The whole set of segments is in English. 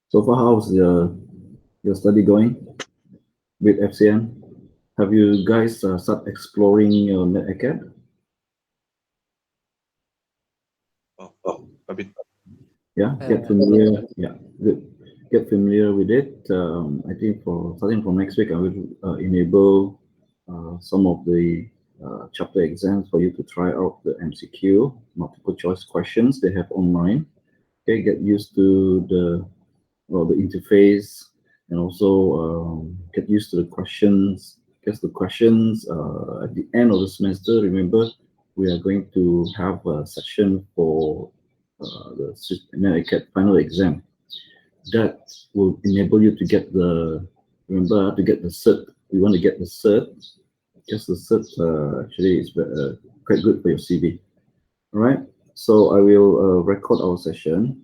So far, how's your study going with FCN? Have you guys start exploring your NetAcad? Oh, a bit. Yeah, get familiar. Yeah, good. Get familiar with it. I think for starting from next week, I will enable some of the chapter exams for you to try out the MCQ multiple choice questions they have online. Okay, get used to the interface, and also get used to the questions. Guess the questions at the end of the semester. Remember, we are going to have a session for the NetAcad final exam. That will enable you to get the remember to get the cert. We want to get the cert. Just the cert actually is quite good for your CV. All right. So I will record our session.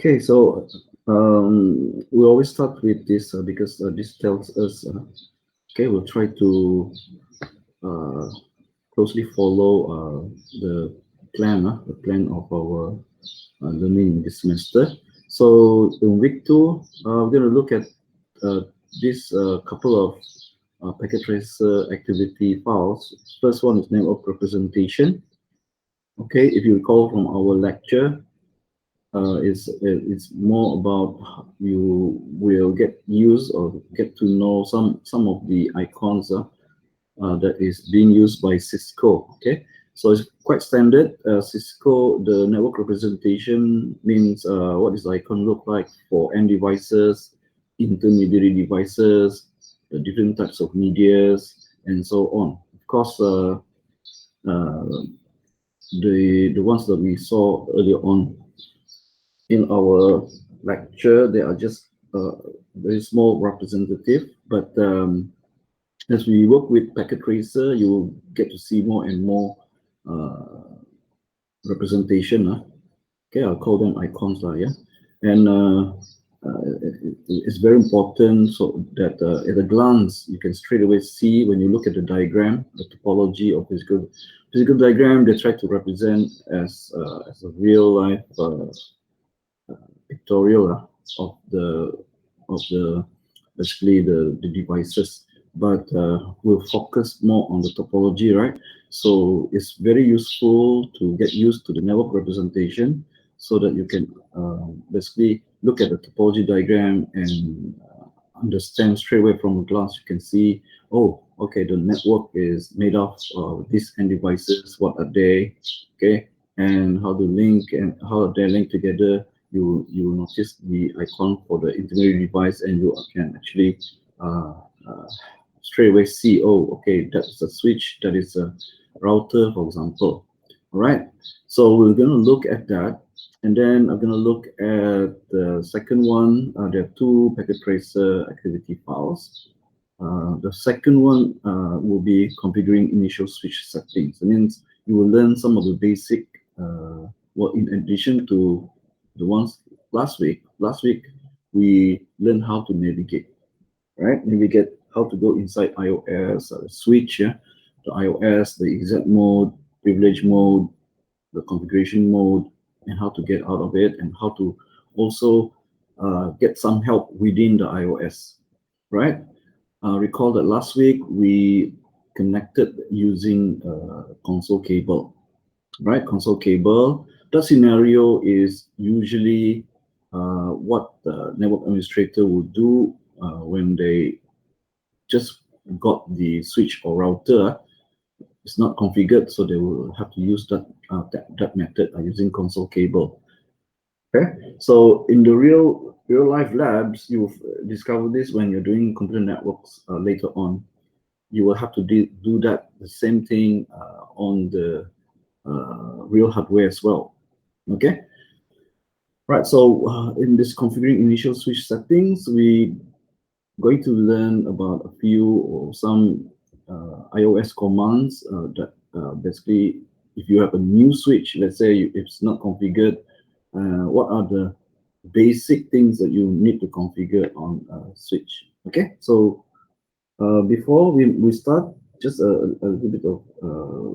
Okay, so we always start with this because this tells us, okay, we'll try to uh, closely follow the plan of our learning this semester. So in week two, we're going to look at this couple of packet tracer activity files. First one is network representation. Okay, if you recall from our lecture, it's more about you will get used or get to know some of the icons that is being used by Cisco. Okay, so it's quite standard. Cisco, the network representation means what does the icon look like for end devices, intermediary devices, the different types of medias, and so on. Of course, uh, the ones that we saw earlier on in our lecture, they are just very small representative, but as we work with packet tracer, you will get to see more and more representation. Okay, I'll call them icons, yeah. And it's very important so that at a glance you can straight away see when you look at the diagram, the topology of physical diagram. They try to represent as a real life pictorial of the basically the devices, but we'll focus more on the topology, right? So it's very useful to get used to the network representation so that you can basically look at the topology diagram and understand straight away from a glance. You can see, oh, okay, the network is made of these end devices. What are they? Okay, and how to link and how they link together. You notice the icon for the intermediary device, and you can actually uh, uh, straight away see, oh, okay, that's a switch, that is a router, for example. All right, so we're going to look at that, and then I'm going to look at the second one. There are two packet tracer activity files. The second one will be configuring initial switch settings. It means you will learn some of the basic, well, in addition to the ones last week. Last week, we learned how to navigate, right? Navigate how to go inside iOS, switch, yeah? The iOS, the exec mode, privilege mode, the configuration mode, and how to get out of it, and how to also get some help within the iOS, right? Recall that last week we connected using console cable, right? Console cable. That scenario is usually what the network administrator will do when they just got the switch or router. It's not configured, so they will have to use that method using console cable. Okay, so in the real life labs, you'll discover this when you're doing computer networks later on. You will have to do that the same thing on the real hardware as well. Okay, right. So in this configuring initial switch settings, we going to learn about a few or some iOS commands that basically, if you have a new switch, let's say it's not configured, what are the basic things that you need to configure on a switch. Okay, so before we start, just a little bit of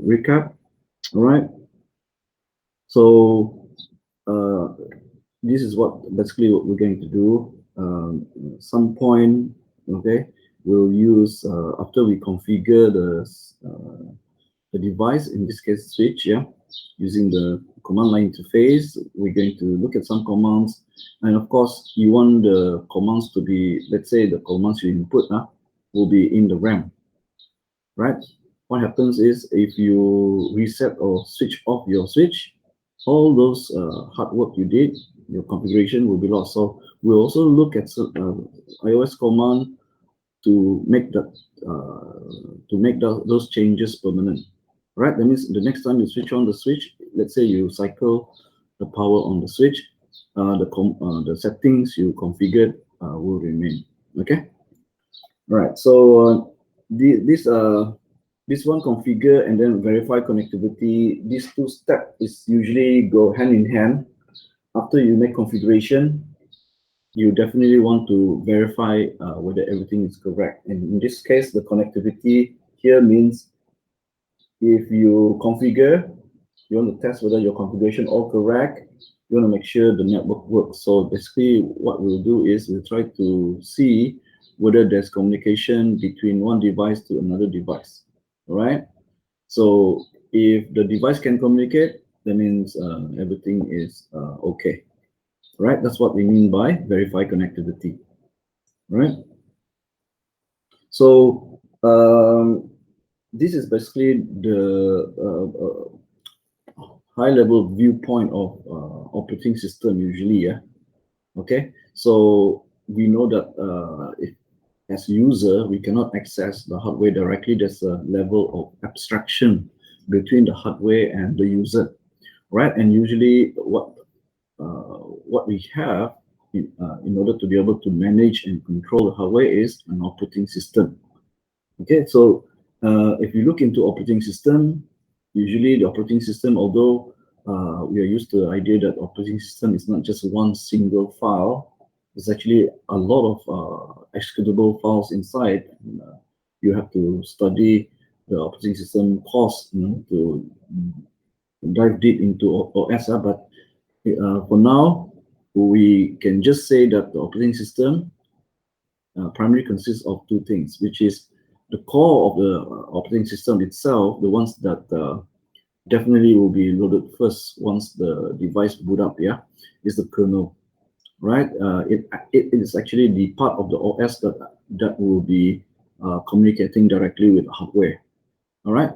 recap. All right, so this is basically what we're going to do. Some point, okay, we'll use after we configure the device, in this case switch, yeah, using the command line interface. We're going to look at some commands, and of course you want the commands to be, let's say the commands you input will be in the RAM, right? What happens is if you reset or switch off your switch, all those hard work you did, your configuration will be lost. So we'll also look at some iOS command to make those changes permanent. Right? That means the next time you switch on the switch, let's say you cycle the power on the switch, the settings you configured will remain. Okay. Right. So this one configure and then verify connectivity. These two steps is usually go hand in hand. After you make configuration, you definitely want to verify whether everything is correct. And in this case, the connectivity here means if you configure, you want to test whether your configuration all correct. You want to make sure the network works. So basically, what we'll do is we'll try to see whether there's communication between one device to another device. All right. So if the device can communicate, that means everything is okay. Right? That's what we mean by verify connectivity. Right? So this is basically the high-level viewpoint of operating system usually. Yeah. Okay. So we know that as user, we cannot access the hardware directly. There's a level of abstraction between the hardware and the user, right? And usually, what we have in order to be able to manage and control the hardware is an operating system. Okay, so if you look into operating system, usually the operating system, although we are used to the idea that operating system is not just one single file, there's actually a lot of executable files inside. And, you have to study the operating system course, to dive deep into OS. But for now, we can just say that the operating system primarily consists of two things, which is the core of the operating system itself, the ones that definitely will be loaded first once the device boot up, yeah, is the kernel, right? It is actually the part of the OS that will be communicating directly with the hardware, all right?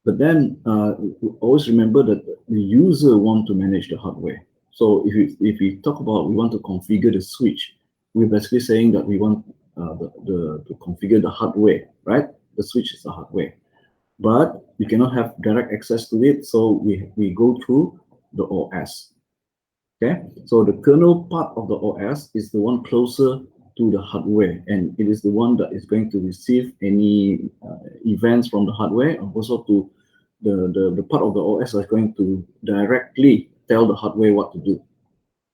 But then always remember that the user want to manage the hardware. So if we talk about we want to configure the switch, we're basically saying that we want to configure the hardware, right? The switch is the hardware, but we cannot have direct access to it, so we go through the OS. Okay, so the kernel part of the OS is the one closer to the hardware, and it is the one that is going to receive any events from the hardware, and also to the part of the OS that's going to directly tell the hardware what to do.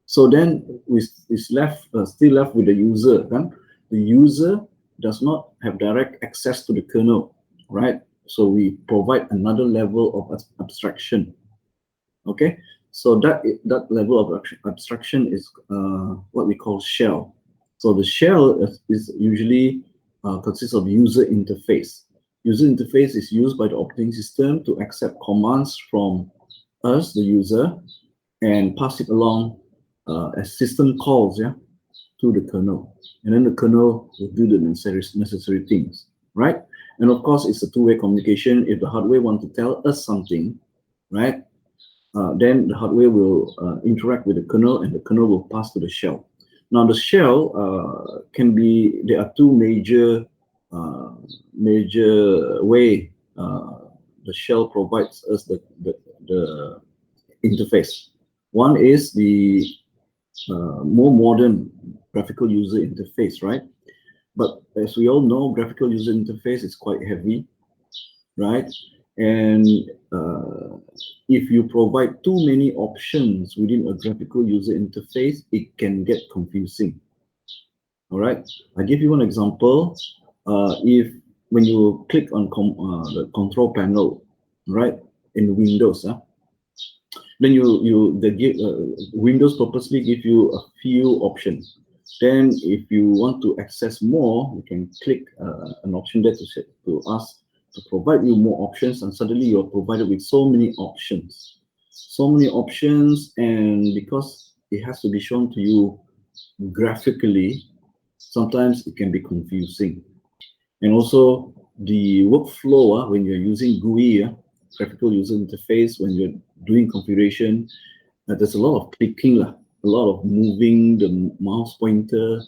So then it's still left with the user. Right? The user does not have direct access to the kernel, right? So we provide another level of abstraction. Okay, so that level of abstraction is what we call shell. So the shell is usually consists of user interface. User interface is used by the operating system to accept commands from us, the user, and pass it along as system calls, yeah, to the kernel. And then the kernel will do the necessary things, right? And of course, it's a two-way communication. If the hardware wants to tell us something, right, then the hardware will interact with the kernel, and the kernel will pass to the shell. Now, the shell can be, there are two major way the shell provides us the interface. One is the more modern graphical user interface, right? But as we all know, graphical user interface is quite heavy, right? And if you provide too many options within a graphical user interface, it can get confusing. All right, I give you one example. If when you click on the control panel, right, in Windows, then Windows purposely give you a few options. Then if you want to access more, you can click an option there to ask to provide you more options, and suddenly you're provided with so many options. So many options, and because it has to be shown to you graphically, sometimes it can be confusing. And also the workflow when you're using GUI, graphical user interface, when you're doing configuration, there's a lot of clicking, a lot of moving the mouse pointer.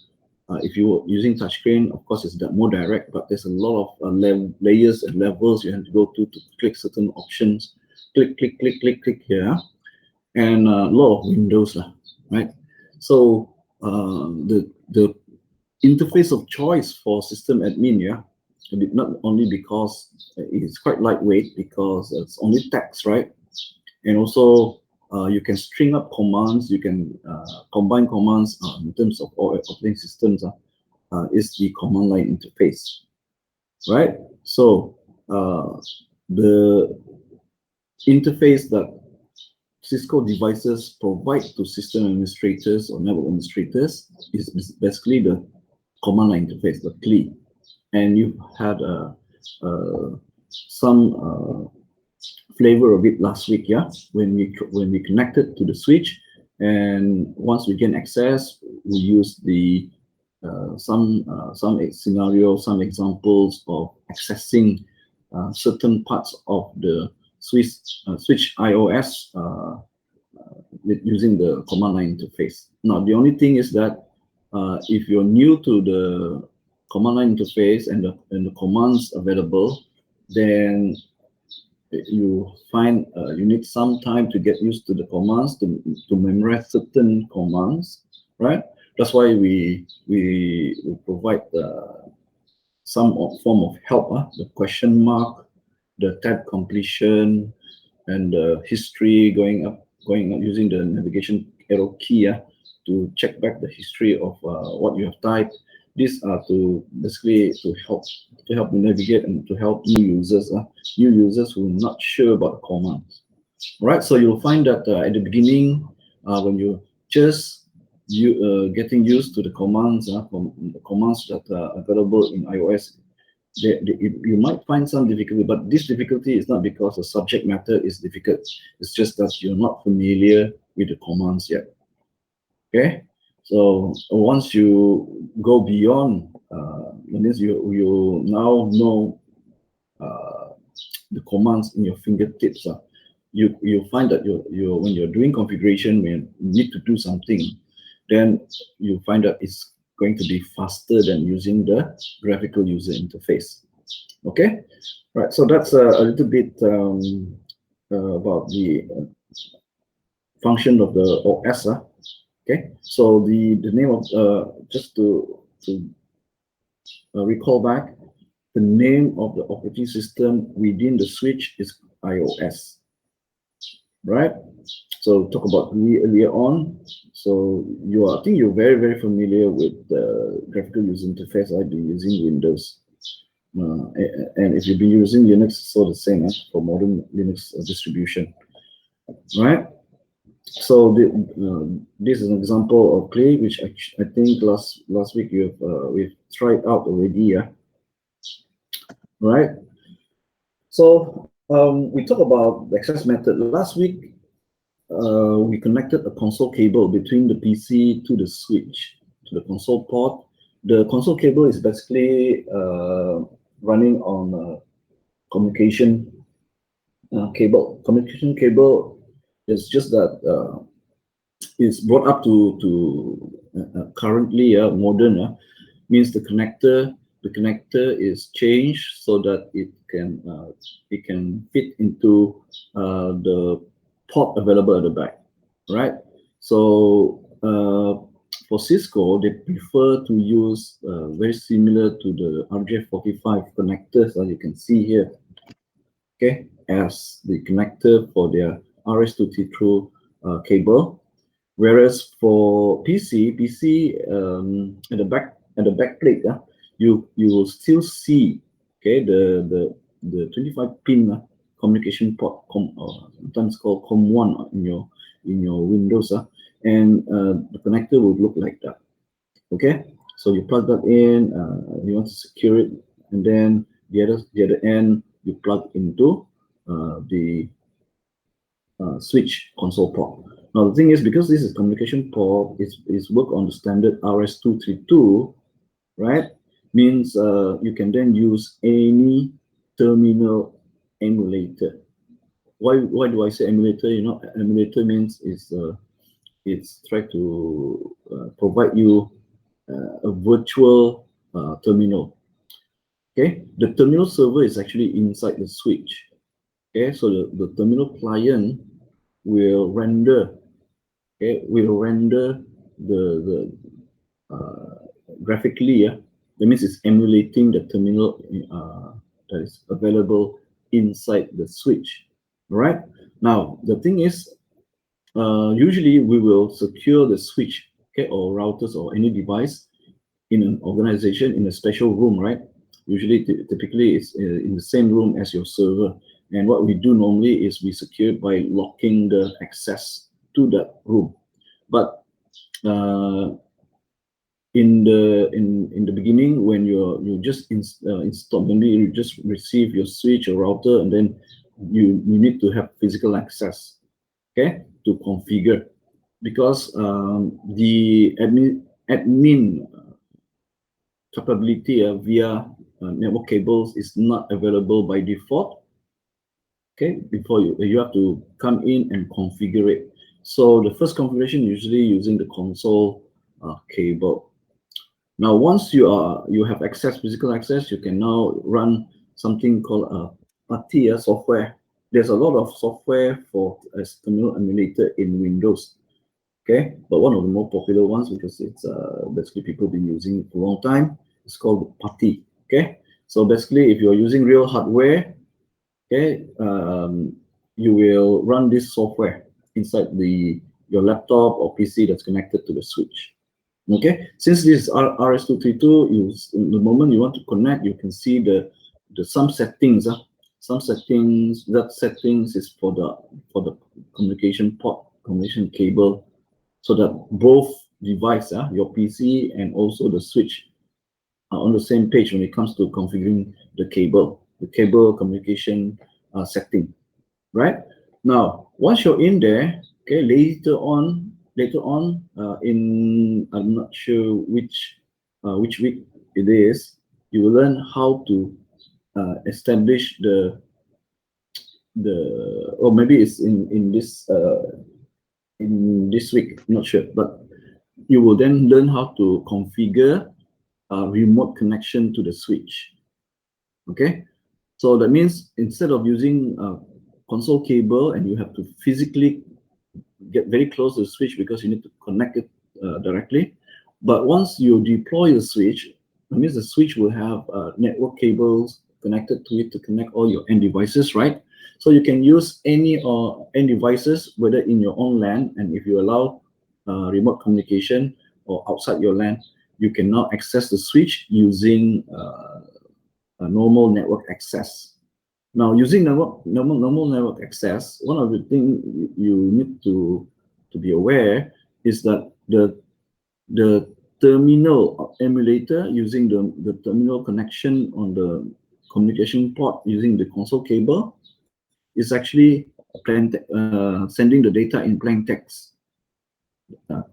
If you're using touchscreen, of course, it's more direct, but there's a lot of layers and levels you have to go to click certain options. Click, click, click, click, click here, and a lot of windows, right? So the interface of choice for system admin, not only because it's quite lightweight, because it's only text, right? And also you can string up commands, you can combine commands in terms of operating systems, is the command line interface, right? So the interface that Cisco devices provide to system administrators or network administrators is basically the command line interface, the CLI. And you've had some flavor of it last week, when we connected to the switch, and once we gain access, we use the some scenario, some examples of accessing certain parts of the switch iOS using the command line interface. Now, the only thing is that if you're new to the command line interface and the commands available, then you find you need some time to get used to the commands, to memorize certain commands, right? That's why we provide some form of help, the question mark, the tab completion, and the history going up using the navigation arrow key to check back the history of what you have typed. These are to basically to help you navigate and to help new users who are not sure about the commands. All right, so you'll find that at the beginning, when you just getting used to the commands, from the commands that are available in iOS, you might find some difficulty, but this difficulty is not because the subject matter is difficult. It's just that you're not familiar with the commands yet. Okay, so once you go beyond, that means you now know the commands in your fingertips. You find that when you're doing configuration, when you need to do something, then you find that it's going to be faster than using the graphical user interface. Okay, right. So that's a little bit about the function of the OS. Okay, so the name of just to recall back, the name of the operating system within the switch is iOS, right? So talk about GUI earlier on. So I think you're very familiar with the graphical user interface. I've been using Windows, and if you've been using Linux, it's all the same for modern Linux distribution, right? So this is an example of play, which I think last week we've tried out already, right? So we talk about the access method. Last week we connected a console cable between the PC to the switch, to the console port. The console cable is basically running on communication cable. Communication cable is just that it's brought up to currently modern, means the connector is changed so that it can fit into the port available at the back, right? So for Cisco, they prefer to use very similar to the RJ45 connectors, as you can see here. Okay, as the connector for their RS232 cable. Whereas for PC at the back plate, you will still see, okay, the 25 pin communication port, sometimes called COM1 in your Windows, and the connector would look like that. Okay, so you plug that in, you want to secure it, and then the other end you plug into the switch console port. Now the thing is, because this is communication port, it's work on the standard RS232, right? Means you can then use any terminal emulator. Why do I say emulator? You know, emulator means it's try to provide you a virtual terminal. Okay, the terminal server is actually inside the switch. Okay, so the terminal client will render, okay, the graphically, that means it's emulating the terminal that is available inside the switch. All right. Now the thing is, usually we will secure the switch, okay, or routers or any device in an organization in a special room, right? Usually, typically, it's in the same room as your server. And what we do normally is we secure it by locking the access to that room. But in the beginning, when you just install, maybe you just receive your switch or router, and then you need to have physical access, okay, to configure, because the admin capability via network cables is not available by default. Okay, before you have to come in and configure it. So the first configuration usually using the console cable. Now once you have access, physical access, you can now run something called a PATI software. There's a lot of software for a terminal emulator in Windows. Okay, but one of the more popular ones, because it's basically people have been using it for a long time, it's called PATI. Okay, so basically if you're using real hardware, okay, you will run this software inside your laptop or PC that's connected to the switch. Okay, since this is RS232, the moment you want to connect, you can see the some settings. Some settings, that settings is for the communication port, communication cable, so that both device, your PC and also the switch, are on the same page when it comes to configuring the cable communication setting, right? Now, once you're in there, okay, later on, in, I'm not sure which week it is, you will learn how to establish or maybe it's in this week, I'm not sure, but you will then learn how to configure a remote connection to the switch. Okay, so that means instead of using a console cable and you have to physically get very close to the switch because you need to connect it directly, but once you deploy the switch, that means the switch will have network cables connected to it to connect all your end devices, right? So you can use any end devices, whether in your own LAN, and if you allow remote communication or outside your LAN, you can now access the switch using a normal network access. Now, using normal network access, one of the things you need to be aware is that the terminal emulator using the terminal connection on the communication port using the console cable is actually sending the data in plain text.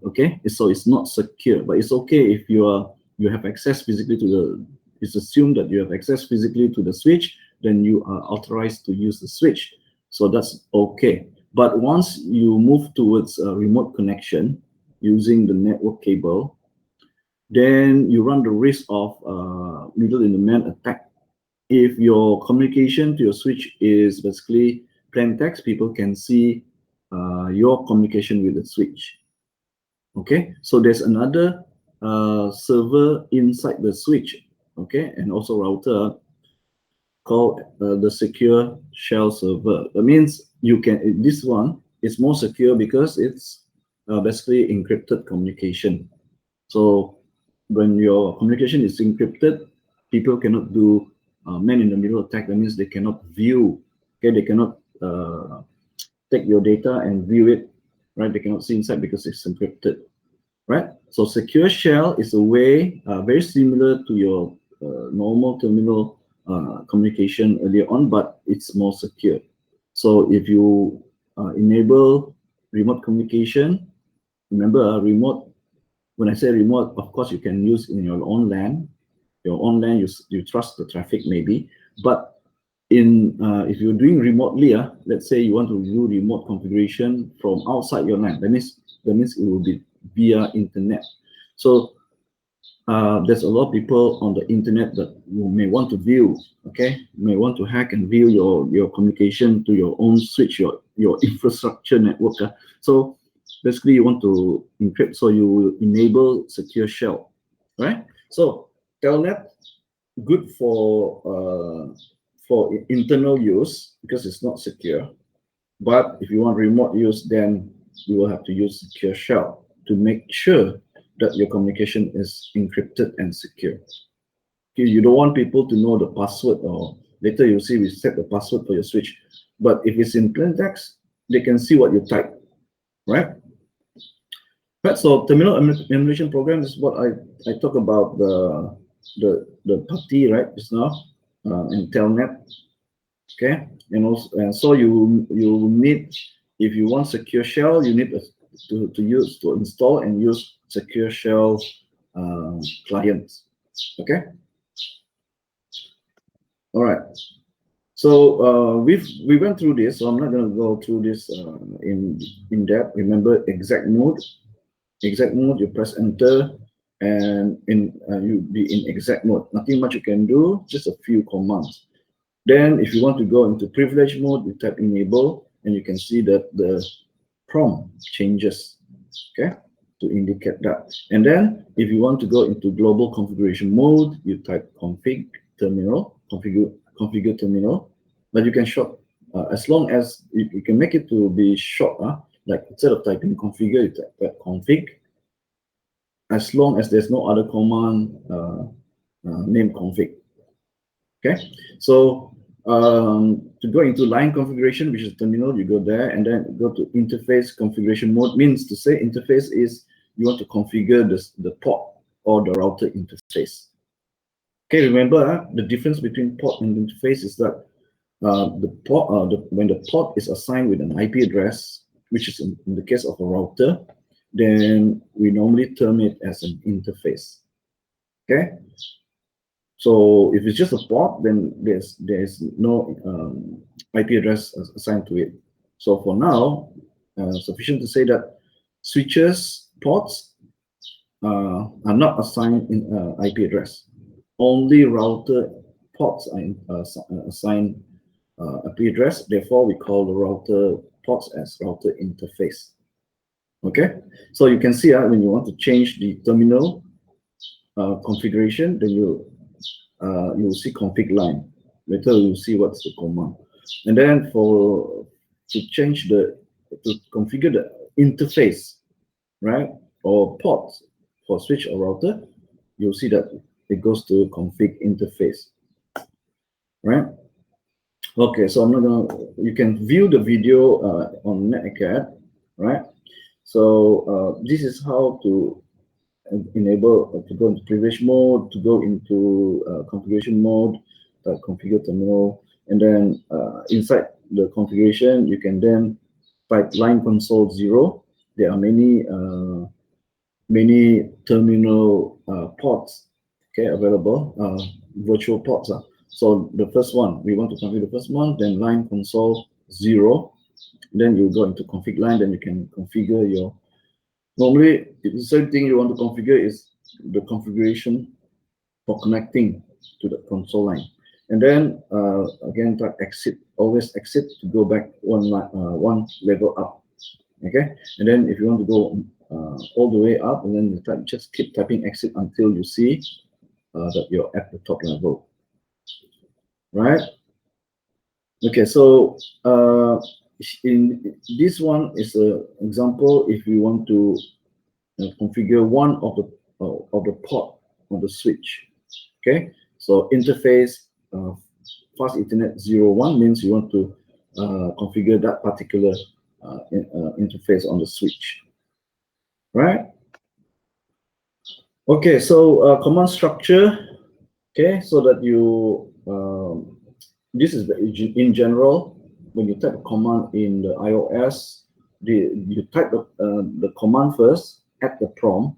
Okay, so it's not secure, but it's okay if you have access physically to the. It's assumed that you have access physically to the switch, then you are authorized to use the switch. So that's okay. But once you move towards a remote connection using the network cable, then you run the risk of middle-in-the-man attack. If your communication to your switch is basically plain text, people can see your communication with the switch. Okay, so there's another server inside the switch, okay, and also router called the secure shell server. That means you can, this one is more secure because it's basically encrypted communication. So when your communication is encrypted, people cannot do man-in-the-middle attack. That means they cannot view, okay, they cannot take your data and view it, right? They cannot see inside because it's encrypted, right? So secure shell is a way very similar to your normal terminal communication earlier on, but it's more secure. So if you enable remote communication, remember remote, when I say remote, of course you can use in your own LAN. Your own LAN, you trust the traffic maybe, but in if you're doing remotely, let's say you want to do remote configuration from outside your LAN, that means it will be via internet. So there's a lot of people on the internet that you may want to view, okay, may want to hack and view your communication to your own switch, your infrastructure network. So basically you want to encrypt, so you will enable secure shell, right? So telnet, good for internal use because it's not secure. But if you want remote use, then you will have to use secure shell to make sure that your communication is encrypted and secure. Okay, you don't want people to know the password, or later you'll see we set the password for your switch. But if it's in plain text, they can see what you type, right? Right, so terminal emulation program is what I talk about the PuTTY, right, just now, and telnet. Okay, and also, and so you need, if you want secure shell, you need to install and use secure shell clients. Okay, all right. So we went through this, so I'm not going to go through this in depth. Remember exact mode. Exact mode, you press enter, and you be in exact mode. Nothing much you can do, just a few commands. Then if you want to go into privilege mode, you type enable, and you can see that the prompt changes, okay, to indicate that. And then if you want to go into global configuration mode, you type config terminal, configure terminal, but you can short, as long as you can make it to be short, like instead of typing configure, you type config, as long as there's no other command named config. Okay, so to go into line configuration, which is terminal, you go there and then go to interface configuration mode. Means to say interface is you want to configure the port or the router interface. Okay, remember the difference between port and interface is that the port, when the port is assigned with an IP address, which is in the case of a router, then we normally term it as an interface. Okay, so if it's just a port, then there's no IP address assigned to it. So for now, sufficient to say that switches ports are not assigned in IP address. Only router ports are assigned IP address. Therefore, we call the router ports as router interface. Okay, so you can see when you want to change the terminal configuration, then you will see config line. Later you'll see what's the command. And then to configure the interface, right, or ports for switch or router, you'll see that it goes to config interface, right? Okay, so I'm not gonna. You can view the video on NetAcad, right? So this is how to enable to go into privilege mode, to go into configuration mode, configure terminal, and then inside the configuration, you can then type line console 0. There are many terminal ports, okay, available, virtual ports. So the first one, we want to configure the first one, then line console 0. Then you go into config line, then you can configure your. Normally, the same thing you want to configure is the configuration for connecting to the console line. And then again, type exit, always exit to go back one level up. Okay, and then if you want to go all the way up, and then you type, just keep typing exit until you see that you're at the top level. right? Okay, so in this one is an example if you want to configure one of the port of the switch. Okay, so interface fast Ethernet 01 means you want to configure that particular interface on the switch, right? Okay, so command structure. Okay, so that you this is in general when you type a command in the iOS, you type the command first at the prompt,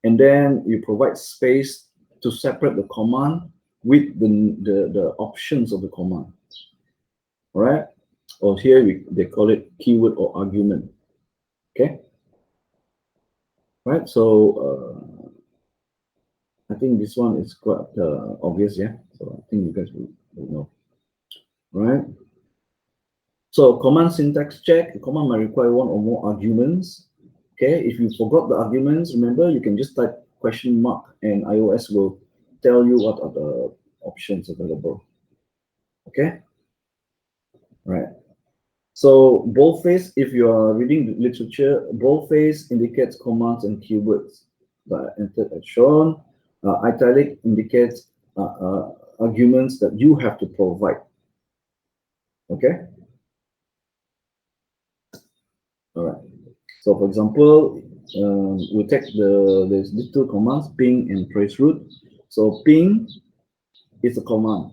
and then you provide space to separate the command with the options of the command. All right, or here they call it keyword or argument. Okay, right. So I think this one is quite obvious, yeah. So I think you guys will know, right? So command syntax check. A command might require one or more arguments. Okay, if you forgot the arguments, remember you can just type question mark and iOS will tell you what are the options available. Okay, right. So boldface, if you are reading the literature, boldface indicates commands and keywords that are entered as shown. Italic indicates arguments that you have to provide. Okay. All right. So for example, we take there's these two commands, ping and traceroute. So ping is a command,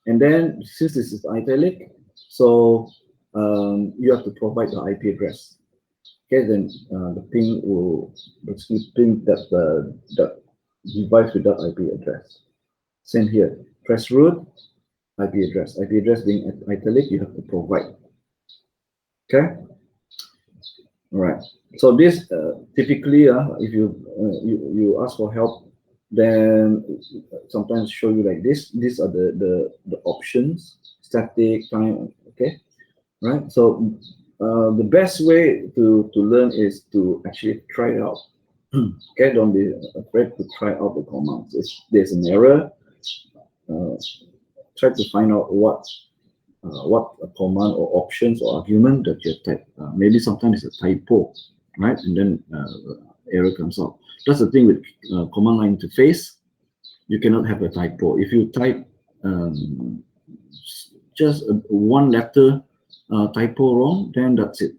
and then since this is italic, so you have to provide the IP address. Okay, then the ping will basically ping that that device with that IP address. Same here, traceroute, IP address. IP address being italic, you have to provide. Okay. All right. So this typically, if you ask for help, then sometimes show you like this. These are the options: static, time. Okay, right. So the best way to learn is to actually try it out. Okay, don't be afraid to try out the commands. If there's an error, try to find out what a command or options or argument that you type. Maybe sometimes it's a typo, right? And then error comes out. That's the thing with command line interface. You cannot have a typo. If you type just one letter typo wrong, then that's it.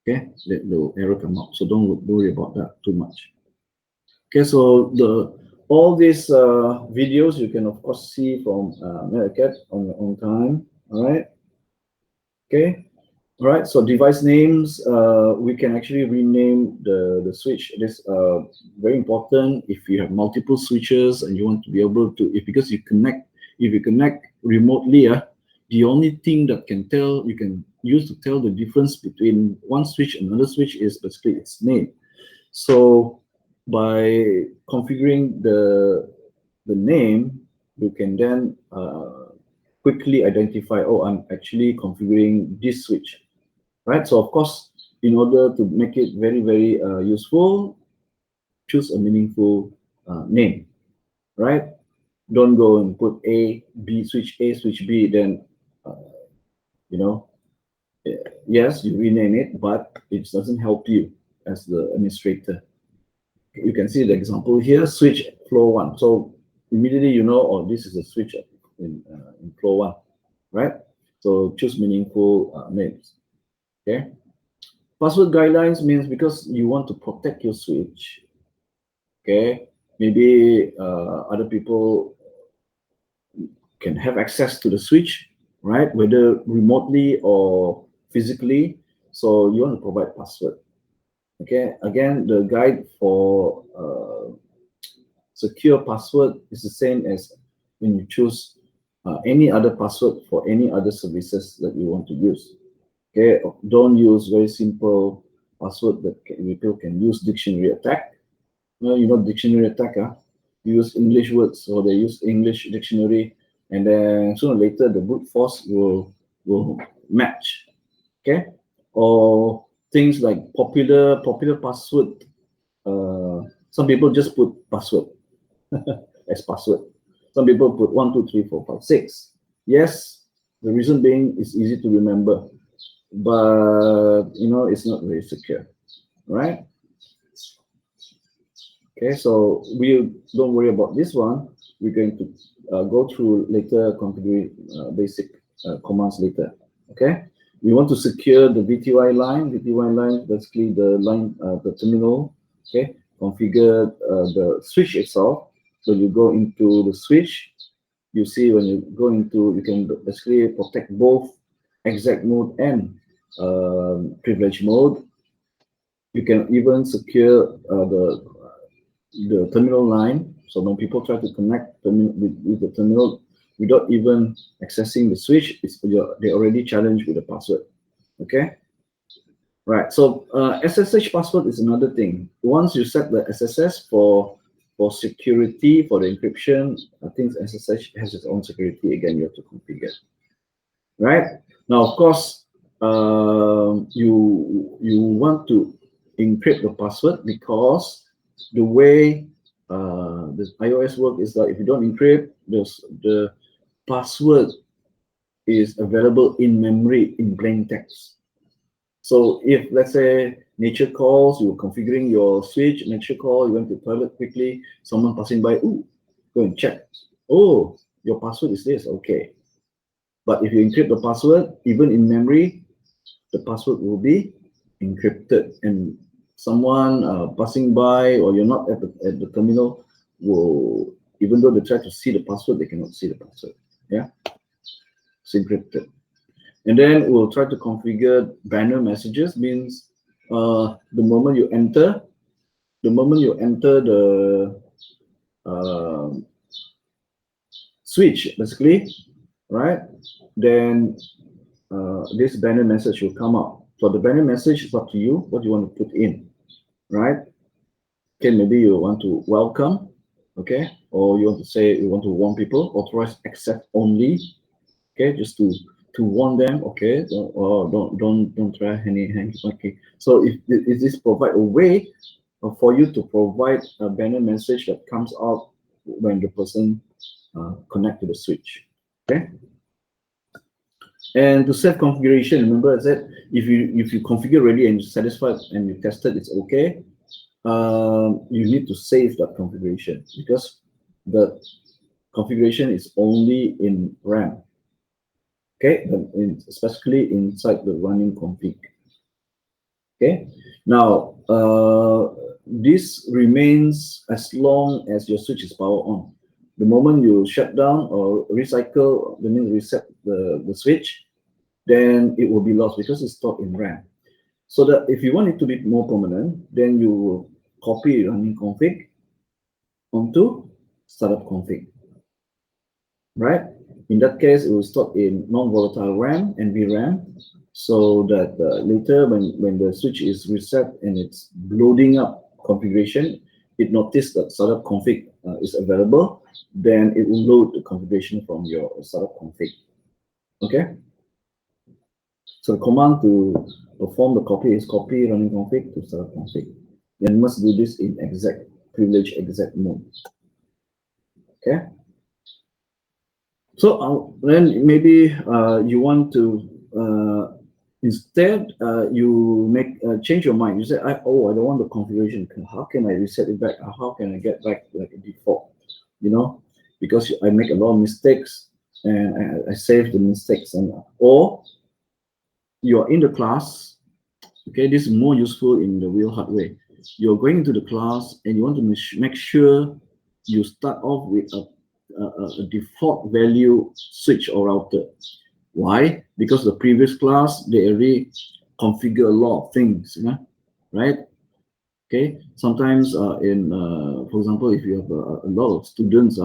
Okay, the error come out. So don't worry about that too much. Okay, so all these videos you can of course see from Metacat on your own time. All right. Okay. All right. So device names, we can actually rename the switch. It is very important if you have multiple switches and you want to be able to, because if you connect remotely, the only thing that you can use to tell the difference between one switch and another switch is basically its name. So by configuring the name, you can then quickly identify, oh, I'm actually configuring this switch, right? So of course, in order to make it very, very useful, choose a meaningful name, right? Don't go and put A, switch B, then, you know, yes, you rename it, but it doesn't help you as the administrator. You can see the example here, switch flow 1. So immediately you know, oh, this is a switch in flow 1, right? So choose meaningful names. Okay. Password guidelines means because you want to protect your switch. Okay. Maybe other people can have access to the switch, right? Whether remotely or physically. So you want to provide password. Okay. Again, the guide for secure password is the same as when you choose any other password for any other services that you want to use. Okay, don't use very simple password that people can use dictionary attack. You know dictionary attack, use English words, so they use English dictionary, and then sooner or later the brute force will match. Okay, or things like popular password. Some people just put password as password. Some people put 1, 2, 3, 4, 5, 6. Yes, the reason being it's easy to remember, but it's not very secure, right? Okay, so we don't worry about this one. We're going to go through later configure basic commands later. Okay, we want to secure the VTY line. VTY line, basically the line, the terminal. Okay, configure the switch itself. So you go into the switch. You see when you go into, you can basically protect both exact mode and privilege mode. You can even secure the terminal line. So when people try to connect with the terminal without even accessing the switch, they already challenged with the password. Okay, right. So SSH password is another thing. Once you set the SSS for security, for the encryption, I think SSH has its own security. Again, you have to configure. Right now, of course, you want to encrypt the password, because the way the iOS work is that if you don't encrypt, the password is available in memory in plain text. So if, let's say, nature calls, you're configuring your switch, nature call, you went to the toilet quickly, someone passing by, ooh, go and check. Oh, your password is this, okay. But if you encrypt the password, even in memory, the password will be encrypted, and someone passing by, or you're not at the terminal, will, even though they try to see the password, they cannot see the password. Yeah, it's encrypted. And then we'll try to configure banner messages. Means the moment you enter the switch, basically, right? Then this banner message will come up. So the banner message is up to you what you want to put in, right? Okay, maybe you want to welcome, okay, or you want to say you want to warn people, authorized access only, okay, just to warn them, okay, don't try any hands, okay. So if this provide a way for you to provide a banner message that comes out when the person connect to the switch, okay. And to set configuration, remember I said if you configure already and you're satisfied and you tested it's okay, you need to save that configuration, because the configuration is only in RAM. Okay, especially inside the running config. Okay, now this remains as long as your switch is powered on. The moment you shut down or recycle, the means reset the switch, then it will be lost because it's stored in RAM. So that if you want it to be more permanent, then you will copy running config onto startup config, right? In that case, it will store in non-volatile RAM and VRAM, so that later when the switch is reset and it's loading up configuration, it notices that startup config is available, then it will load the configuration from your startup config. Okay. So the command to perform the copy is copy running config to startup config. Then must do this in exact privilege exact mode. Okay. So then maybe you want to instead you make change your mind. You say, I don't want the configuration. How can I reset it back? How can I get back like a default? Because I make a lot of mistakes and I save the mistakes, or you're in the class. Okay, this is more useful in the real hard way. You're going into the class and you want to make sure you start off with a default value switch or router. Why? Because the previous class, they already configure a lot of things, right? Okay, sometimes for example, if you have a lot of students,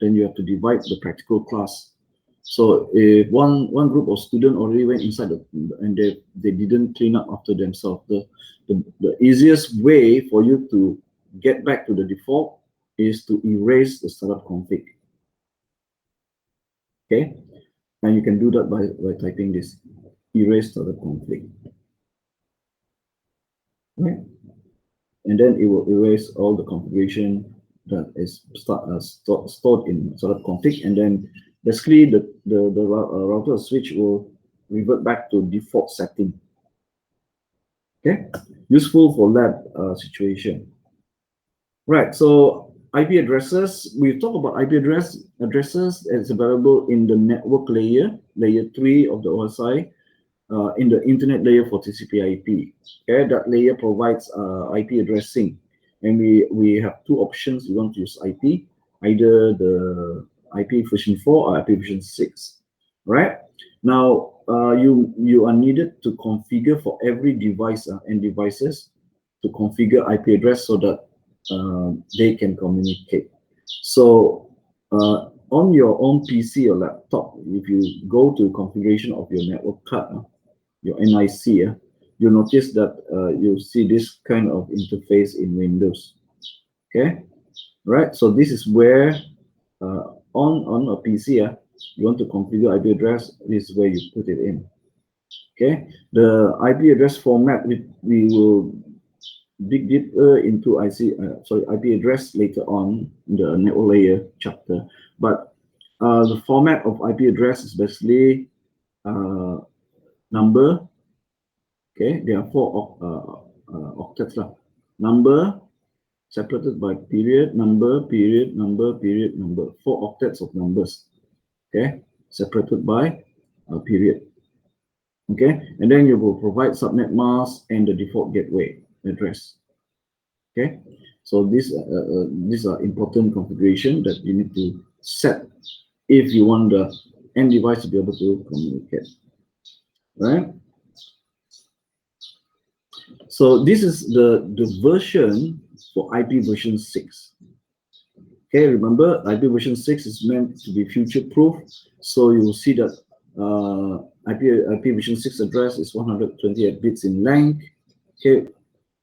then you have to divide the practical class. So if one group of students already went inside and they didn't clean up after themselves, the easiest way for you to get back to the default is to erase the startup config. Okay, and you can do that by typing this erase startup config. Right? And then it will erase all the configuration that is stored in sort of config, and then basically the router or switch will revert back to default setting. Okay, useful for lab situation. Right, so IP addresses, we talk about IP addresses as available in the network layer 3 of the OSI, in the internet layer for TCP/IP. Okay, that layer provides IP addressing, and we have two options. We want to use IP, either the IP version 4 or IP version 6. Right now, you are needed to configure for every device and devices to configure IP address so that they can communicate. So on your own PC or laptop, if you go to configuration of your network card, your NIC, you'll notice that you see this kind of interface in Windows. Okay, right? So this is where on a PC, you want to configure IP address. This is where you put it in. Okay, the IP address format we will dig deeper into IP address later on in the network layer chapter. But the format of IP address is basically number. Okay, there are 4 octets lah. Number separated by period, number, period, number, period, number. 4 octets of numbers. Okay, separated by period. Okay, and then you will provide subnet mask and the default gateway address. Okay, so these are important configuration that you need to set if you want the end device to be able to communicate. Right? So this is the version for IP version 6. Okay, remember IP version 6 is meant to be future-proof. So you will see that IP version 6 address is 128 bits in length. Okay,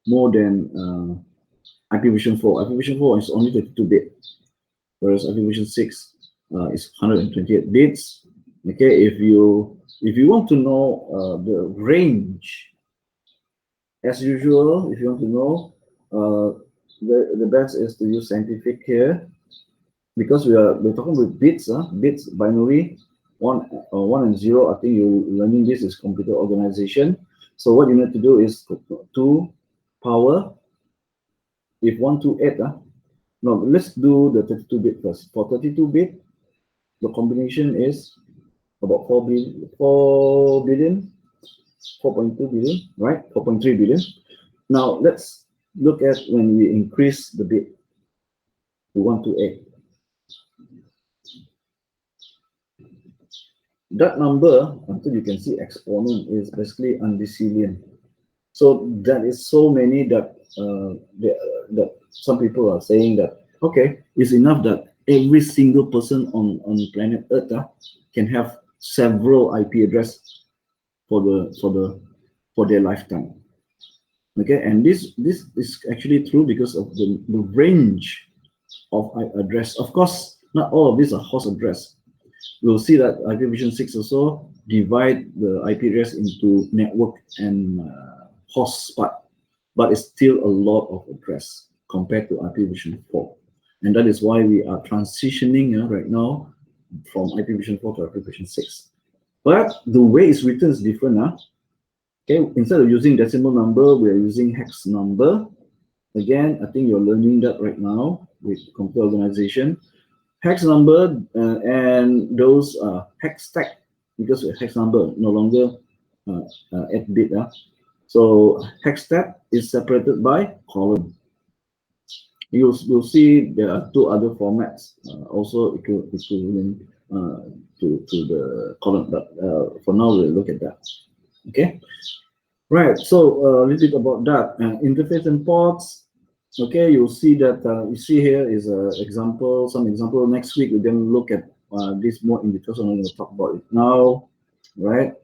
more than IP version 4. IP version 4 is only 32 bit, whereas IP version 6 is 128 bits. Okay, if you want to know the range, as usual, if you want to know, the best is to use scientific here, because we're talking with bits, bits binary, 1 and 0. I think you're learning this is computer organization. So what you need to do is 2 power. If 128, no, let's do the 32 bit first. For 32 bit, the combination is about 4 billion. 4.2 billion, right? 4.3 billion. Now let's look at when we increase the bit to 128. That number, until you can see exponent, is basically undecillion. So that is so many that that some people are saying that okay, it's enough that every single person on planet Earth can have several IP address for their lifetime. Okay, and this is actually true because of the range of address. Of course, not all of these are host address. We'll see that IP version 6 also divide the IP address into network and host part, but it's still a lot of address compared to IP version 4. And that is why we are transitioning right now from IP version 4 to IP version 6. But the way it's written is different. Okay, instead of using decimal number, we are using hex number. Again, I think you're learning that right now with computer organization. Hex number and those hex stack, because hex number no longer 8-bit. So hex stack is separated by column. You'll see there are 2 other formats also equivalent to the column, but for now we'll look at that. Okay, right. So a little bit about that interface and ports. Okay, you'll see that you see here is some example. Next week we're going to look at this more in detail. So I'm going to talk about it now, right?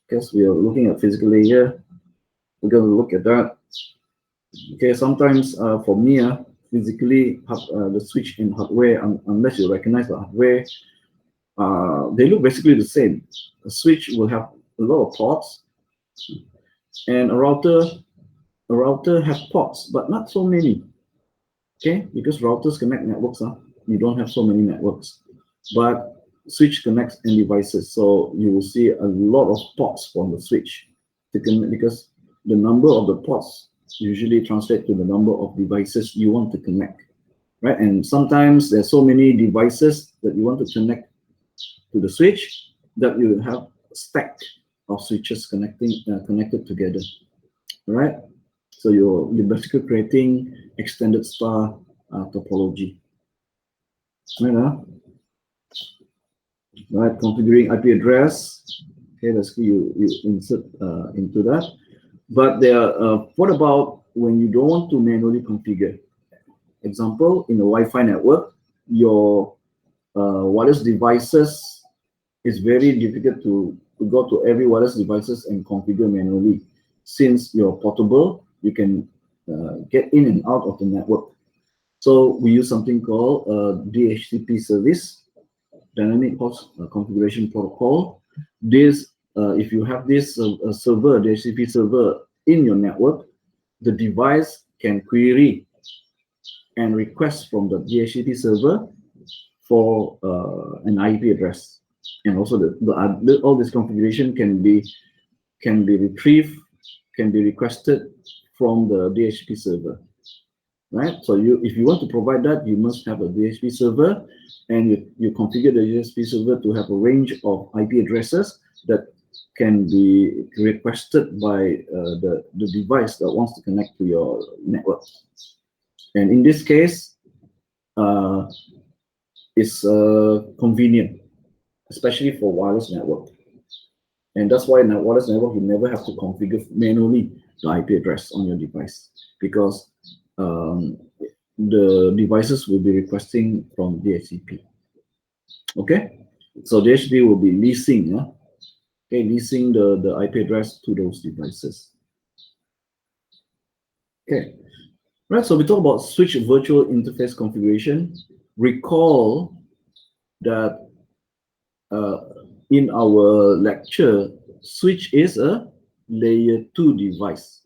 Because we are looking at physical layer. We're going to look at that. Okay, sometimes for me, physically the switch in hardware, unless you recognize the hardware, they look basically the same. A switch will have a lot of ports, and a router have ports, but not so many. Okay, because routers connect networks, you don't have so many networks, but switch connects end devices. So you will see a lot of ports from the switch to connect, because the number of the ports usually translate to the number of devices you want to connect, right? And sometimes there's so many devices that you want to connect to the switch that you have a stack of switches connected together, right? So you're basically creating extended star topology. Right, configuring IP address. Okay, basically you insert into that. But what about when you don't want to manually configure? Example, in a Wi-Fi network, your wireless devices is very difficult to go to every wireless devices and configure manually. Since you're portable, you can get in and out of the network. So we use something called DHCP service, dynamic host configuration protocol. This, if you have this server, DHCP server in your network, the device can query and request from the DHCP server for an IP address, and also all this configuration can be retrieved, can be requested from the DHCP server. Right, so if you want to provide that, you must have a DHCP server, and you configure the DHCP server to have a range of IP addresses that can be requested by the device that wants to connect to your network. And in this case, it's convenient, especially for wireless network. And that's why in a wireless network, you never have to configure manually the IP address on your device, because the devices will be requesting from DHCP. Okay, so DHCP will be leasing, leasing the IP address to those devices. Okay, right. So we talk about switch virtual interface configuration. Recall that in our lecture, switch is a layer 2 device.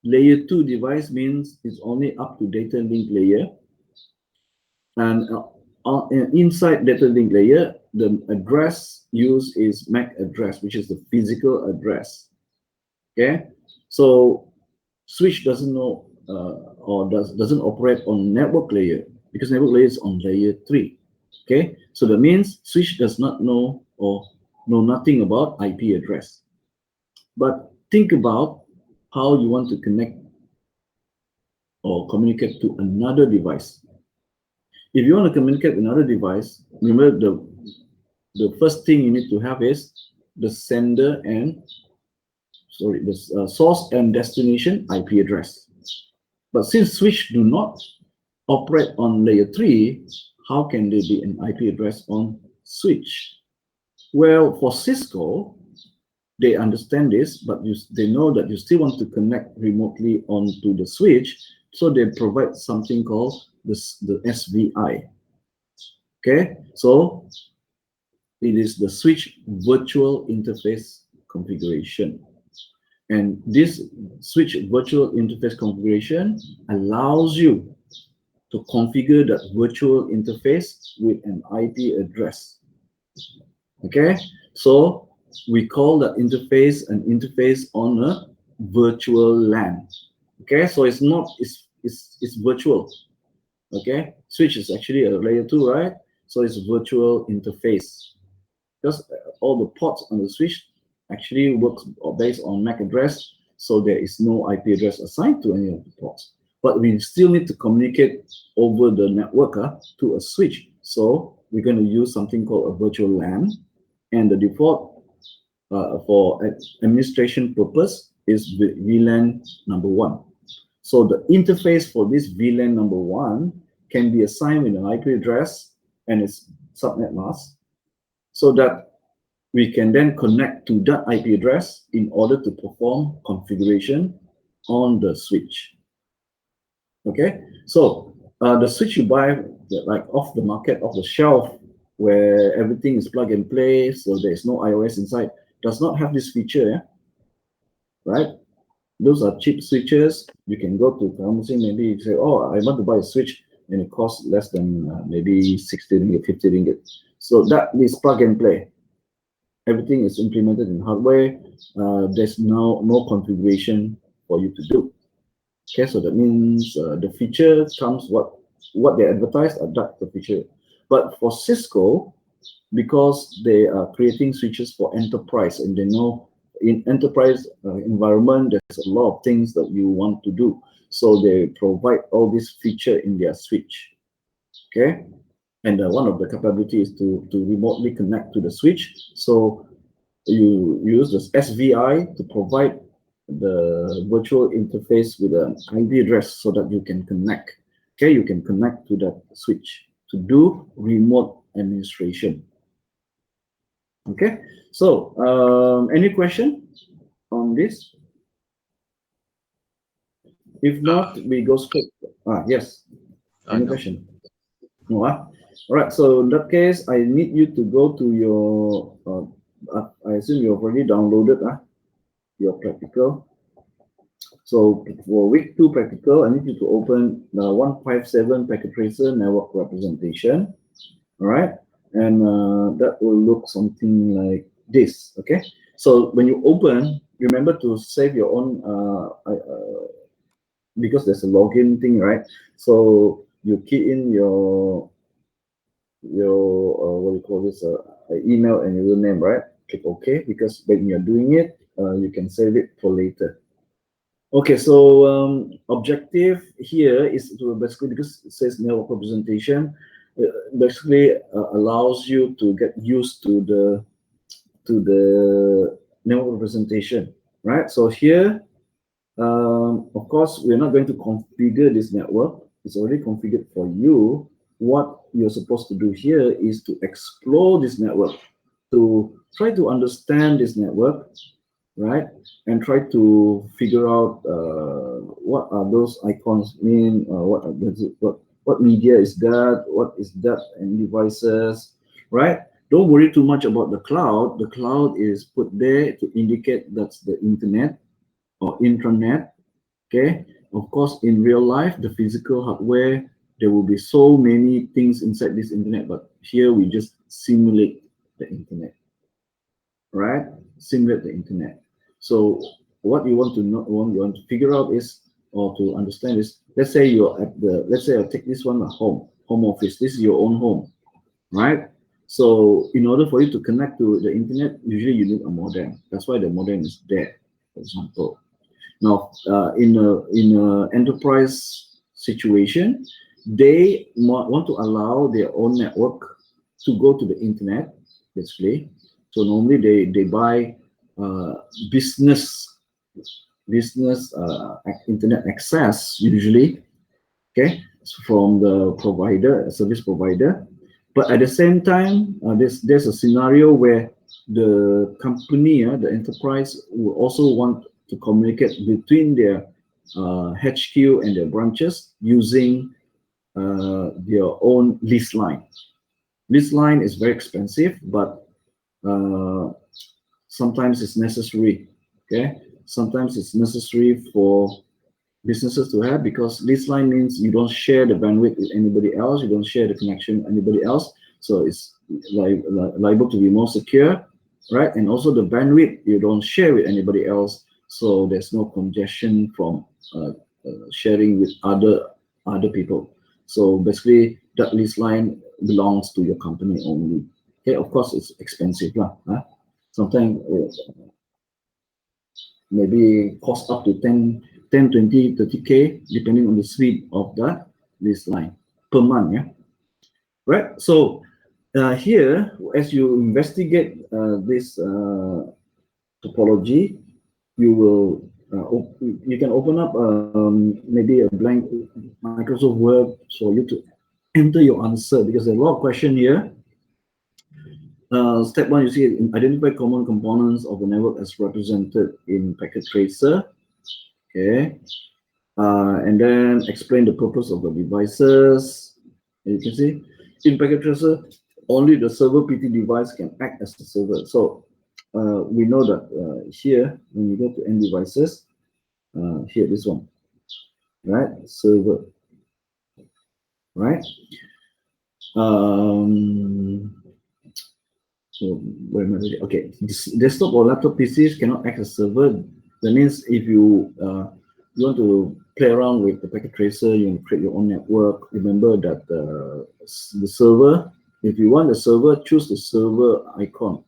Layer 2 device means it's only up to data link layer, and inside data link layer, the address used is MAC address, which is the physical address. Okay, so switch doesn't know or doesn't operate on network layer, because network layer is on layer 3. Okay, so that means switch does not know or know nothing about IP address. But think about how you want to connect or communicate to another device. If you want to communicate with another device, remember the first thing you need to have is the sender and the source and destination IP address. But since switch do not operate on layer 3, how can there be an IP address on switch? Well, for Cisco, they understand this, but they know that you still want to connect remotely onto the switch, so they provide something called the SVI. Okay, so it is the switch virtual interface configuration. And this switch virtual interface configuration allows you to configure that virtual interface with an IP address. Okay, so we call that interface an interface on a virtual LAN. Okay, so it's virtual. Okay, switch is actually a layer 2, right? So it's virtual interface, because all the ports on the switch actually works based on MAC address, so there is no IP address assigned to any of the ports. But we still need to communicate over the network to a switch. So we're going to use something called a virtual LAN, and the default for administration purpose is VLAN number 1. So the interface for this VLAN number 1 can be assigned with an IP address and its subnet mask, so that we can then connect to that IP address in order to perform configuration on the switch. Okay, so the switch you buy, like off the market, off the shelf, where everything is plug and play, so there is no iOS inside, does not have this feature, right? Those are cheap switches. You can go to pharmacy, maybe you say, oh, I want to buy a switch, and it costs less than maybe 60 ringgit, 50 ringgit. So that is plug and play. Everything is implemented in hardware. There's no configuration for you to do. Okay, so that means the feature comes what they advertise, that's the feature. But for Cisco, because they are creating switches for enterprise, and they know in enterprise environment there's a lot of things that you want to do, so they provide all this feature in their switch. Okay, and one of the capabilities is to remotely connect to the switch. So you use this SVI to provide the virtual interface with an IP address so that you can connect. Okay, you can connect to that switch to do remote administration. Okay, so any question on this? If not, we go straight. Yes. Any No. question? No. All right. So in that case, I need you to go to your. I assume you've already downloaded your practical. So for week 2 practical, I need you to open the 157 packet tracer network representation. All right, and that will look something like this. Okay, so when you open, remember to save your own because there's a login thing, right? So you key in your what do you call this email and username, right? Click OK, because when you're doing it, you can save it for later. Okay, so objective here is to basically, because it says network representation, basically allows you to get used to the network representation, right? So here, of course, we're not going to configure this network. It's already configured for you. What you're supposed to do here is to explore this network, to try to understand this network, right? And try to figure out what are those icons mean, what media is that, what is that, and devices, right? Don't worry too much about the cloud. The cloud is put there to indicate that's the internet or intranet. Okay, of course, in real life, the physical hardware, there will be so many things inside this internet, but here we just simulate the internet, right? Simulate the internet. So what you want to know, what you want to figure out is, or to understand is, let's say you're at the, let's say I'll take this one, a home office. This is your own home, right? So in order for you to connect to the internet, usually you need a modem. That's why the modem is there, for example. Now, in a enterprise situation, they want to allow their own network to go to the internet, basically. So normally they buy business internet access usually, okay, from the provider, service provider. But at the same time, there's a scenario where the company, the enterprise, will also want to communicate between their HQ and their branches using their own lease line. Lease line is very expensive, but sometimes it's necessary. Okay, sometimes it's necessary for businesses to have, because lease line means you don't share the bandwidth with anybody else, you don't share the connection with anybody else, so it's liable to be more secure, right? And also the bandwidth you don't share with anybody else, so there's no congestion from sharing with other people. So basically that lease line belongs to your company only. Okay, of course it's expensive lah. Sometimes maybe cost up to 10, 20, 30K, depending on the speed of that lease line per month, yeah? Right, so here, as you investigate this topology, you will you can open up maybe a blank Microsoft Word for you to enter your answer, because there's a lot of question here. Step 1, you see identify common components of the network as represented in packet tracer. Okay, and then explain the purpose of the devices. You can see in packet tracer, only the server PT device can act as the server. So we know that here, when you go to end devices, here, this one, right? Server, right? So where am I? Okay, desktop or laptop PCs cannot act as server. That means if you want to play around with the packet tracer, you want to create your own network. Remember that the server, if you want the server, choose the server icon.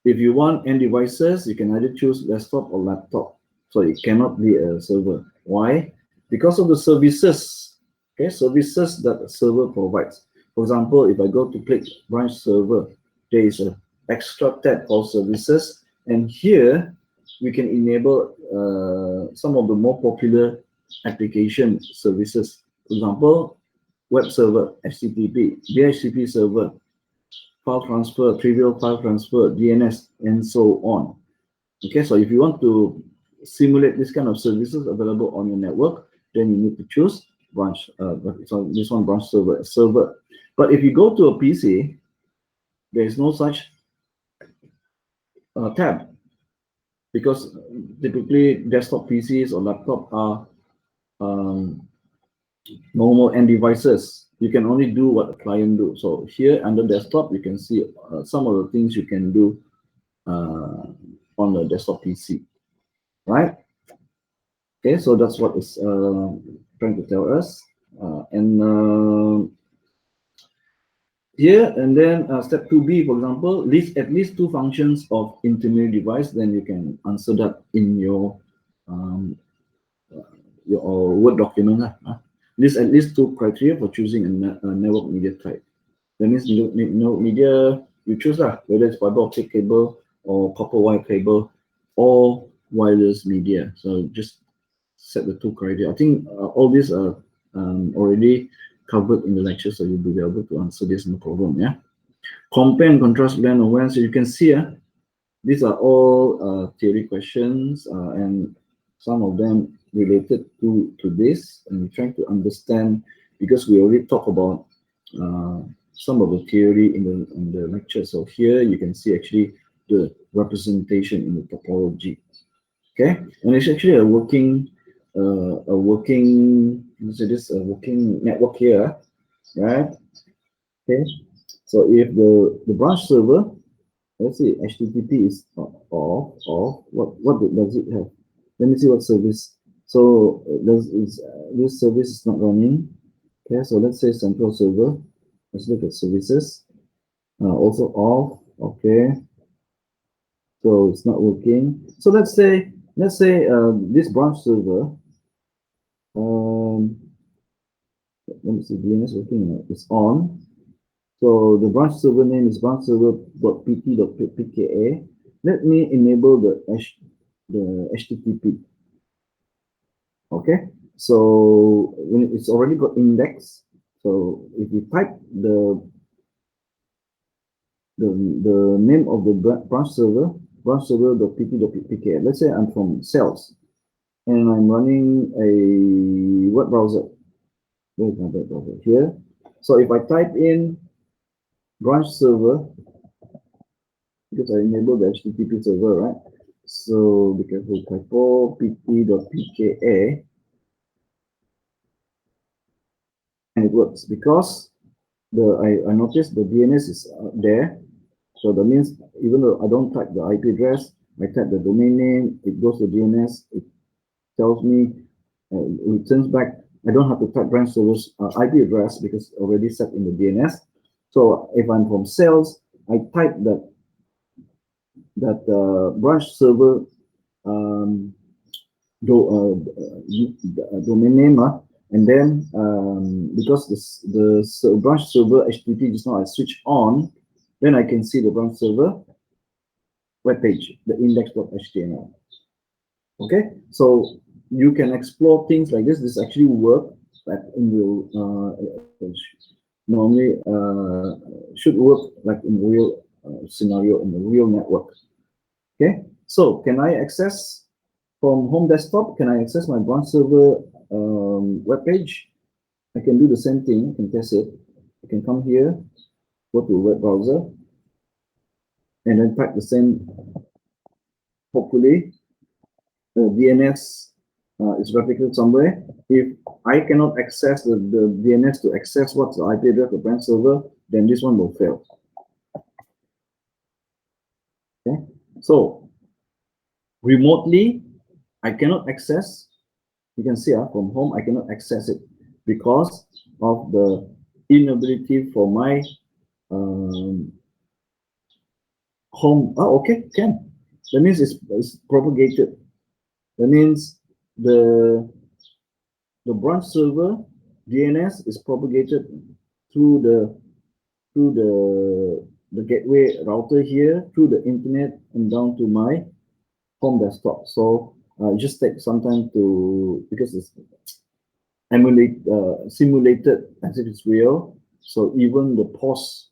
If you want end devices, you can either choose desktop or laptop. So it cannot be a server. Why? Because of the services. Okay, services that the server provides. For example, if I go to click branch server, there is an extra tab called services, and here we can enable some of the more popular application services. For example, web server, HTTP, DHCP server, file transfer, trivial file transfer, DNS, and so on. Okay, so if you want to simulate this kind of services available on your network, then you need to choose branch. So this one, branch server. But if you go to a PC, there is no such tab, because typically desktop PCs or laptop are normal end devices. You can only do what the client do. So here under desktop, you can see some of the things you can do on the desktop PC, right? Okay, so that's what it's trying to tell us. Here, and then step 2B, for example, list at least 2 functions of intermediate device. Then you can answer that in your Word document. List at least 2 criteria for choosing a network media type. That means network media, you choose whether it's fiber optic cable or copper wire cable or wireless media. So just set the 2 criteria. I think all these are already covered in the lecture, so you'll be able to answer this no problem. Yeah. Compare and contrast blend of WAN. So you can see these are all theory questions, and some of them related to this, and trying to understand, because we already talked about some of the theory in the lecture. So here you can see actually the representation in the topology. Okay, and it's actually a working network here, right? Okay, so if the branch server, let's see, HTTP is off. What does it have? Let me see what service. So this service is not running. Okay, so let's say central server. Let's look at services. Also off. Okay, so it's not working. So let's say this branch server. Let me see, DNS working. It's on. So the branch server name is branch server.pt.pka. Let me enable the HTTP. Okay, so when it's already got index, so if you type the name of the branch server.pt.pka. Let's say I'm from sales and I'm running a web browser. There's my web browser here. So if I type in branch server, because I enabled the HTTP server, right? So be careful, typo pt.pka, and it works because I noticed the DNS is there. So that means even though I don't type the IP address, I type the domain name, it goes to DNS, it tells me, it returns back. I don't have to type branch server's IP address because it's already set in the DNS. So if I'm from sales, I type that branch server domain name, and then because the branch server HTTP is now switch on, then I can see the branch server web page, the index.html. Okay, so you can explore things like this. This actually work like in real, normally should work like in real scenario in the real network. Okay, so can I access from home desktop? Can I access my branch server web page? I can do the same thing. I can test it. I can come here, go to web browser, and then type the same. Hopefully, DNS is replicated somewhere. If I cannot access the DNS to access what's the IP address of the branch server, then this one will fail. Okay, so remotely, I cannot access. You can see from home, I cannot access it because of the inability for my home. Oh, okay, can. That means it's propagated. That means the branch server DNS is propagated through the gateway router here, through the internet, and down to my home desktop. So it just takes some time because it's simulated as if it's real. So even the pause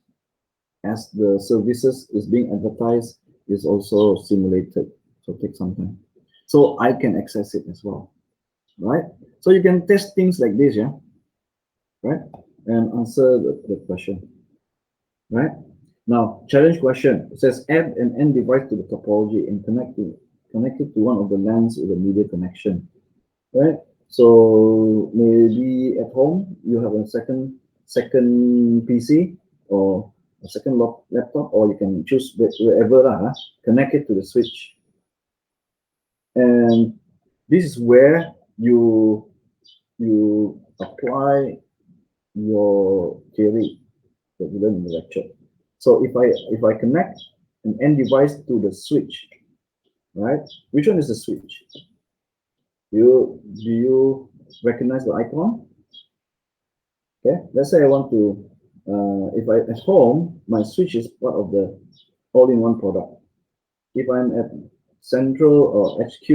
as the services is being advertised is also simulated. So it takes some time. So I can access it as well, right? So you can test things like this, yeah, right? And answer the question, right? Now, challenge question. It says add an end device to the topology and connect it to one of the LANs with a media connection, right? So maybe at home you have a second PC or a second laptop, or you can choose wherever, connect it to the switch. And this is where you apply your theory that you learned in the lecture. So if I connect an end device to the switch, right? Which one is the switch? Do you recognize the icon? Okay, let's say I want to, if I at home, my switch is part of the all-in-one product. If I'm at central or HQ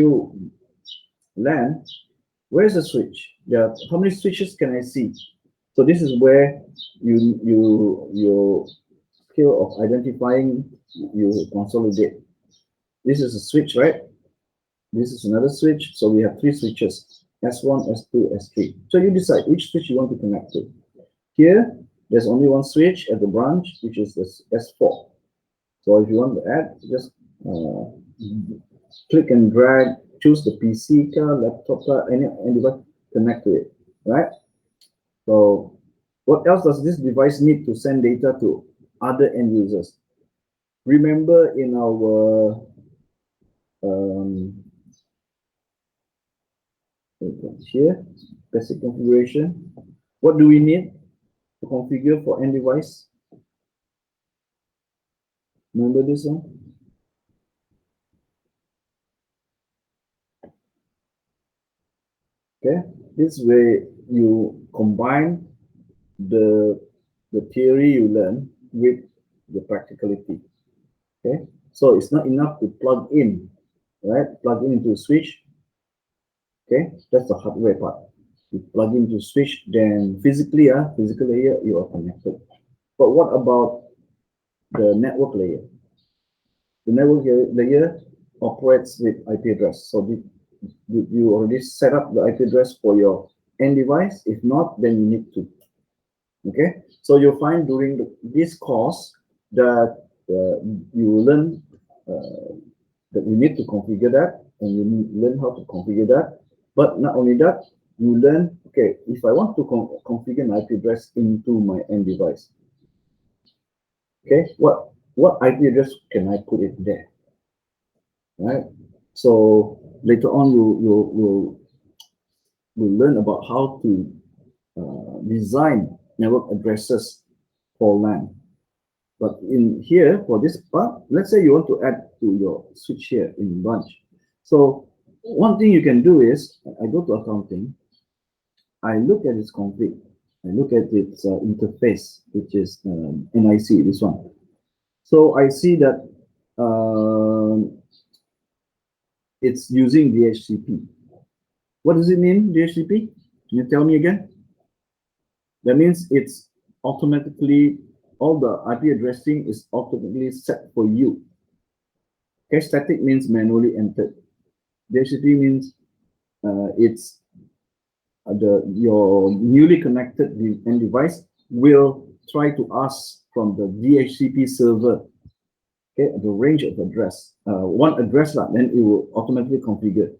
LAN, where's the switch? How many switches can I see? So this is where your skill of identifying, you consolidate. This is a switch, right? This is another switch. So we have 3 switches, S1, S2, S3. So you decide which switch you want to connect to. Here, there's only one switch at the branch, which is the S4. So if you want to add, just click and drag, choose the PC car, laptop car, any device, connect to it, right? So what else does this device need to send data to other end users? Remember in our here, basic configuration, what do we need to configure for end device? Remember this one? Okay, this way you combine the theory you learn with the practicality. Okay, so it's not enough to plug in, right? Plug into a switch. Okay, that's the hardware part. You plug into switch, then physically layer, you are connected. But what about the network layer? The network layer operates with IP address. So you already set up the IP address for your end device? If not, then you need to. Okay, so you'll find during this course that you learn that you need to configure that, and you learn how to configure that. But not only that, you learn, okay, if I want to configure an IP address into my end device, okay, what IP address can I put it there, right? So later on, you'll learn about how to design network addresses for LAN. But in here, for this part, let's say you want to add to your switch here in branch. So one thing you can do is, I go to accounting, I look at its config, I look at its interface, which is NIC, this one. So I see that it's using dhcp. What does it mean, dhcp? Can you tell me again? That means it's automatically, all the IP addressing is automatically set for you. Okay, static means manually entered. dhcp means it's your newly connected end device will try to ask from the dhcp server, okay, the range of address, one address, then it will automatically configure.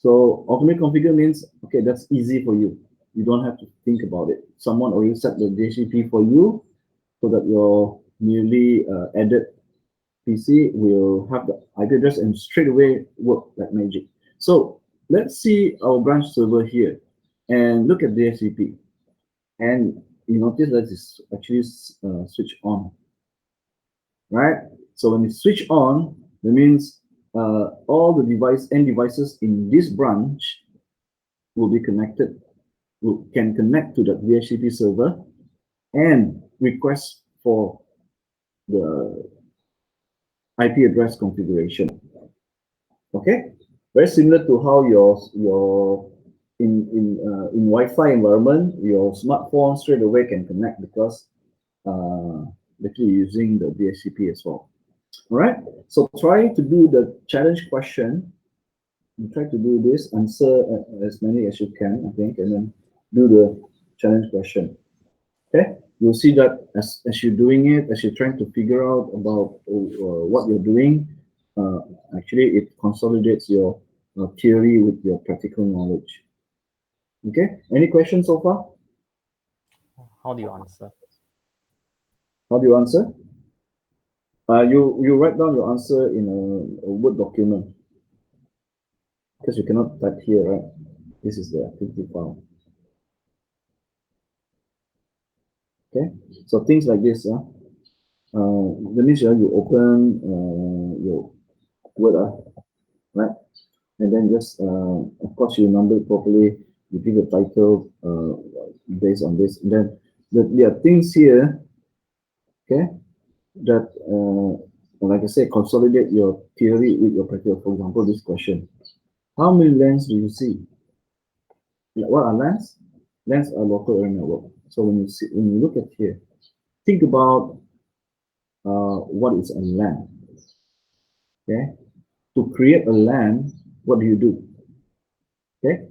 So automatic configure means, okay, that's easy for you. You don't have to think about it. Someone already set the DHCP for you so that your newly added PC will have the IP address and straight away work like magic. So let's see our branch server here and look at DHCP. And you notice that it's actually switched on, right? So when it's switched on, that means all the devices in this branch will be connected, can connect to the DHCP server and request for the IP address configuration. Okay, very similar to how your in Wi-Fi environment, your smartphone straight away can connect because actually using the DHCP as well. All right, so try to do the challenge question. You try to do this, answer as many as you can, I think, and then do the challenge question. Okay, you'll see that as you're doing it, as you're trying to figure out about what you're doing, actually it consolidates your theory with your practical knowledge. Okay, any questions so far? How do you answer? How do you answer? You write down your answer in a Word document because you cannot type here, right? This is the activity file. Okay, so things like this, that means you open your Word, right? And then just, of course, you number it properly. You give a title based on this. And then there are things here, okay, that, like I say, consolidate your theory with your practical. For example, this question: how many LANs do you see? What are LANs? LANs are local area network. So when you look at here, think about what is a LAN. Okay, to create a LAN, what do you do? Okay,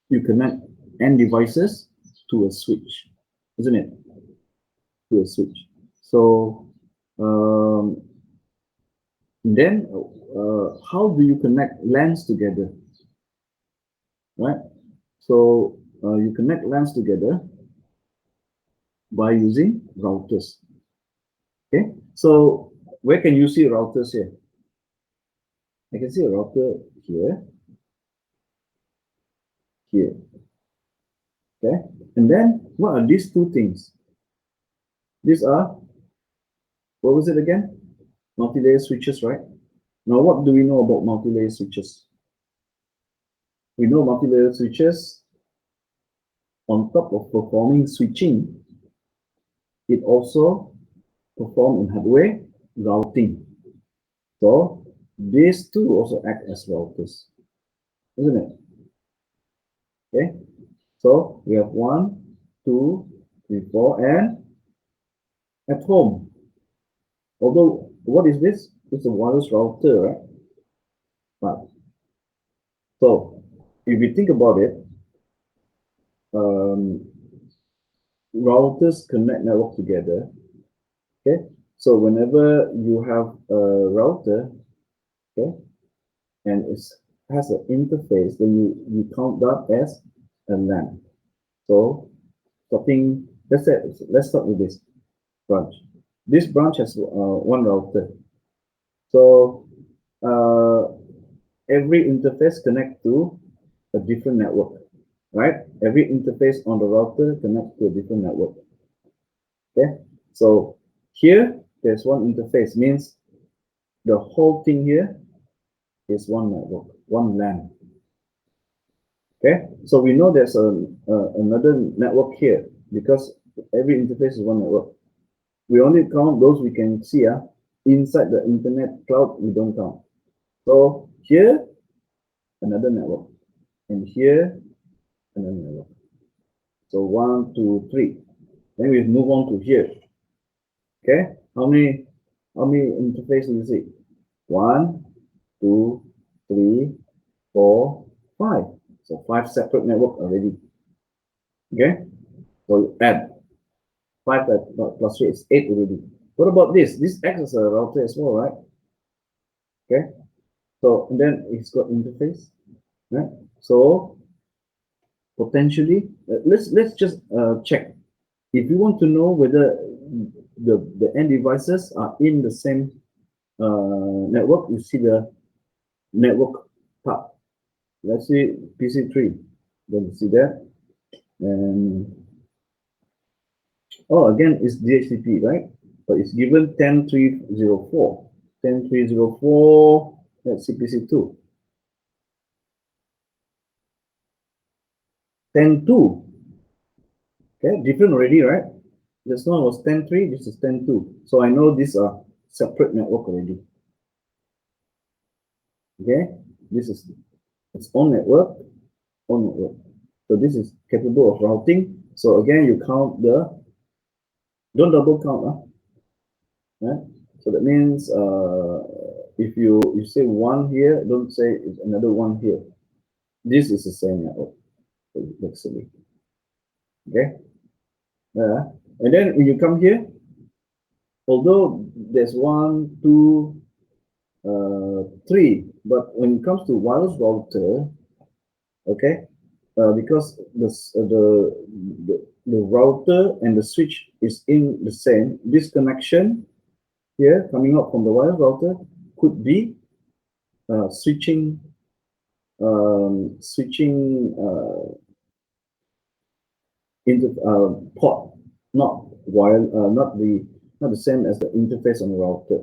you connect N devices to a switch, isn't it? To a switch. So then how do you connect LANs together? Right? So you connect LANs together by using routers. Okay, so where can you see routers here? I can see a router here, here. Okay, and then what are these two things? These are, what was it again? Multi-layer switches, right? Now, what do we know about multi-layer switches? We know multi-layer switches, on top of performing switching, it also performs in hardware routing. So these two also act as routers, isn't it? Okay, so we have 1, 2, 3, 4, and at home. Although, what is this? It's a wireless router, right? But so if you think about it, routers connect network together. Okay, so whenever you have a router, okay, and it has an interface, then you count that as a LAN. So starting, let's start with this branch. This branch has one router. So every interface connects to a different network, right? Every interface on the router connects to a different network. Okay, so here there's one interface, means the whole thing here is one network, one LAN. Okay, so we know there's another network here because every interface is one network. We only count those we can see inside the internet cloud. We don't count. So here another network, and here another network. So 1, 2, 3. Then we move on to here. Okay, how many interfaces do you see? 1, 2, 3, 4, 5. So 5 separate network already. Okay, so add 5 plus 3 is 8 already. What about this? This acts as a router as well, right? Okay, so and then it's got interface. right? So potentially, let's just check. If you want to know whether the end devices are in the same network, you see the network part. Let's see PC3. Then you see that. And oh, again, it's dhcp, right? But it's given 10304. 10304, that's CPC2. 102. Okay, different already, right? This one was 103, this is 102. So I know these are separate network already. Okay, this is its own network, own network. So this is capable of routing. So again, you count the, don't double count, right? So that means if you say one here, don't say it's another one here. This is the same network, actually. Okay. And then when you come here, although there's 1, 2, 3, but when it comes to wireless router, okay, because the router and the switch is in the same, this connection here coming up from the wireless router could be switching into port, not wire, not the same as the interface on the router,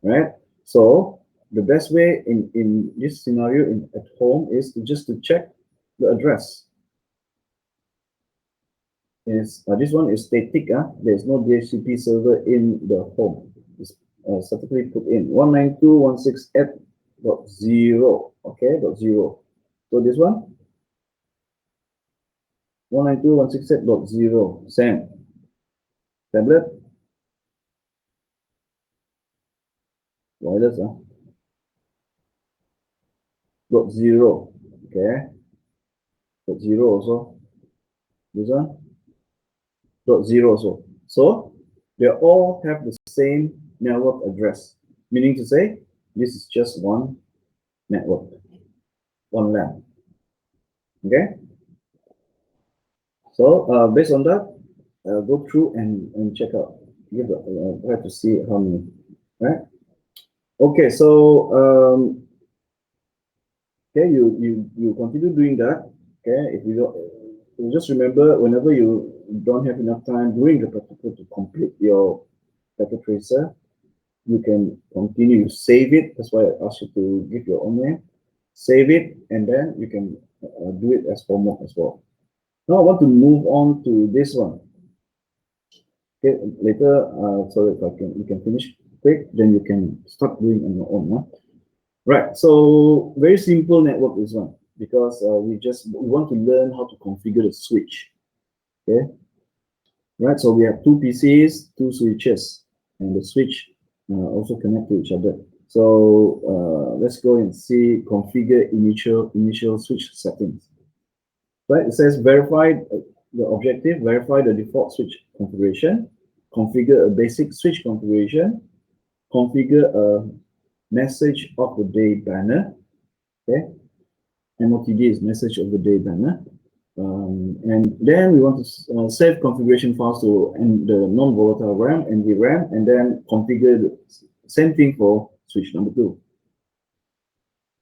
right? So the best way in this scenario at home is just to check the address. Is this one is static? There's no dhcp server in the home. It's statically put in 192.168.0. Okay, .0. So this one 192.168.0. Same. Tablet. Wireless. .0. Okay. .0 also. This one. .0 also. So they all have the same network address, meaning to say this is just one network, one LAN. Okay. So based on that, go through and check out. Try to see how many. Right. Okay. So okay, you continue doing that. Okay. If you don't, just remember, whenever you don't have enough time during the practical to complete your packet tracer, you can continue, save it. That's why I asked you to give your own name. Save it, and then you can do it as homework as well. Now I want to move on to this one. Okay, later, so if you can finish quick, then you can start doing on your own. Right. So very simple network this one, because we want to learn how to configure the switch. Okay. Right. So we have two PCs, two switches, and the switch also connect to each other. So let's go and see configure initial switch settings. Right. It says verify the objective, verify the default switch configuration, configure a basic switch configuration, configure a message of the day banner. Okay. MOTD is message of the day banner. And then we want to save configuration files to the non-volatile RAM and DRAM, and then configure the same thing for switch number 2.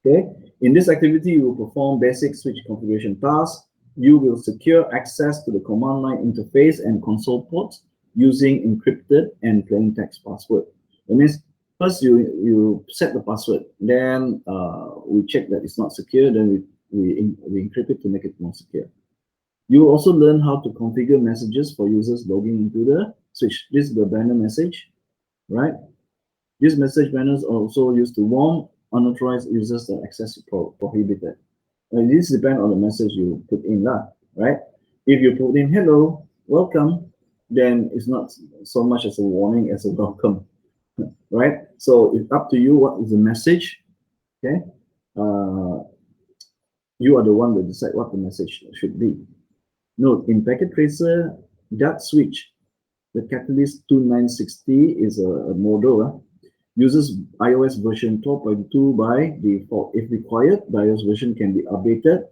Okay, in this activity, you will perform basic switch configuration tasks. You will secure access to the command line interface and console ports using encrypted and plain text password. That means first you set the password, then we check that it's not secure, then we encrypt it to make it more secure. You will also learn how to configure messages for users logging into the switch. This is the banner message, right? These message banners are also used to warn unauthorized users that access is prohibited. And this depends on the message you put in, right? If you put in hello, welcome, then it's not so much as a warning as a welcome, right? So it's up to you what is the message, okay? You are the one that decide what the message should be. Note, in packet tracer, that switch, the catalyst 2960 is a model. uses iOS version 12.2 by default. If required, the iOS version can be updated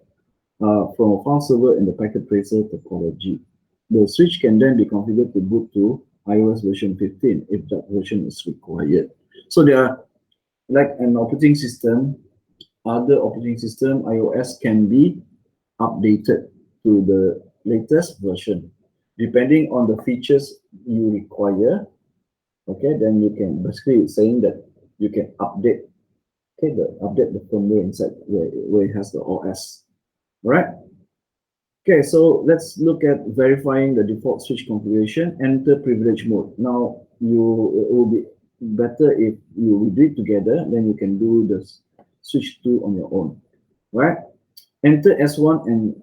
from a file server in the packet tracer topology. The switch can then be configured to boot to iOS version 15 if that version is required. So there are, like an operating system, other operating system, iOS can be updated to the latest version. Depending on the features you require, okay, then you can basically saying that you can update, okay, update the firmware inside where it has the OS, right? Okay, so let's look at verifying the default switch configuration. Enter privilege mode. Now, it will be better if you do it together, then you can do the switch 2 on your own, right? Enter S1 and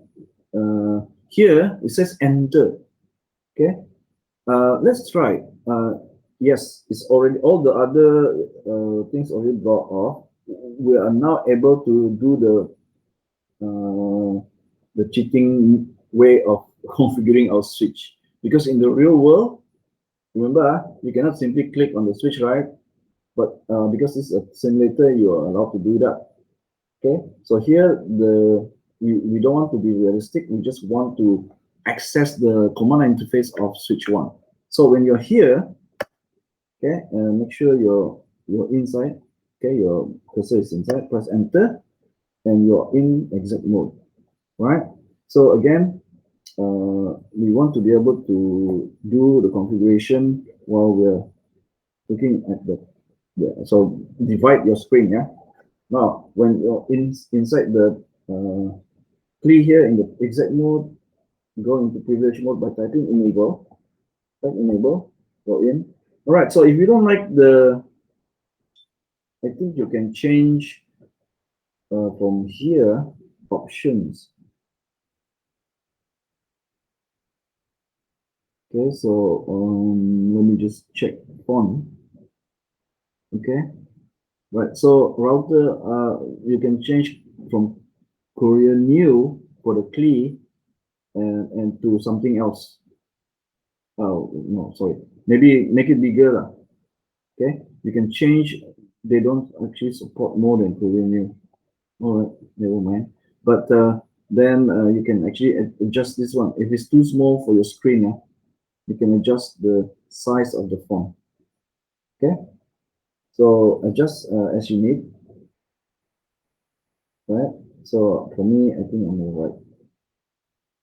here it says enter, okay? Let's try. Yes, it's already, all the other things already brought off. We are now able to do the cheating way of configuring our switch, because in the real world, remember, you cannot simply click on the switch, right? But because it's a simulator, you are allowed to do that. Okay, so here we don't want to be realistic. We just want to access the command line interface of switch 1. So when you're here, okay, make sure you're inside. Okay, your cursor is inside. Press enter, and you're in exec mode. Right. So again, we want to be able to do the configuration while we're looking at so divide your screen. Yeah. Now, when you're inside the key here in the exec mode, go into privilege mode by typing enable. Type enable, go in. All right. So if you don't like I think you can change from here options. Okay, so let me just check font. Okay, right. So router, you can change from Korean new for the CLI and to something else. Oh no, sorry. Maybe make it bigger. Okay, you can change. They don't actually support more than Korean new. All right, never mind. But then you can actually adjust this one. If it's too small for your screen, you can adjust the size of the font. Okay, so adjust as you need. Right. So for me, I think I'm all right.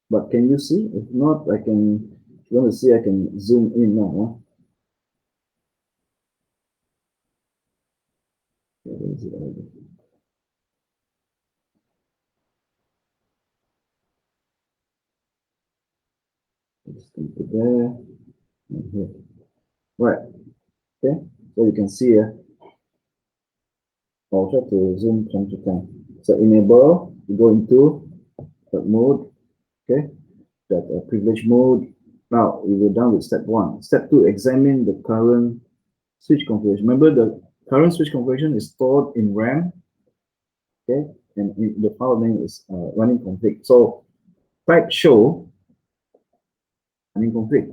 But can you see? If not, I can. If you want to see, I can zoom in now. Huh? Where is it? Just put there and here. Right. Okay. So you can see here. I'll try to zoom time to time. So enable, you go into that mode. Okay. That privilege mode. Now we go down with step 1. Step 2, examine the current switch configuration. Remember, the current switch configuration is stored in RAM. Okay, and the file name is running config. So type show running config.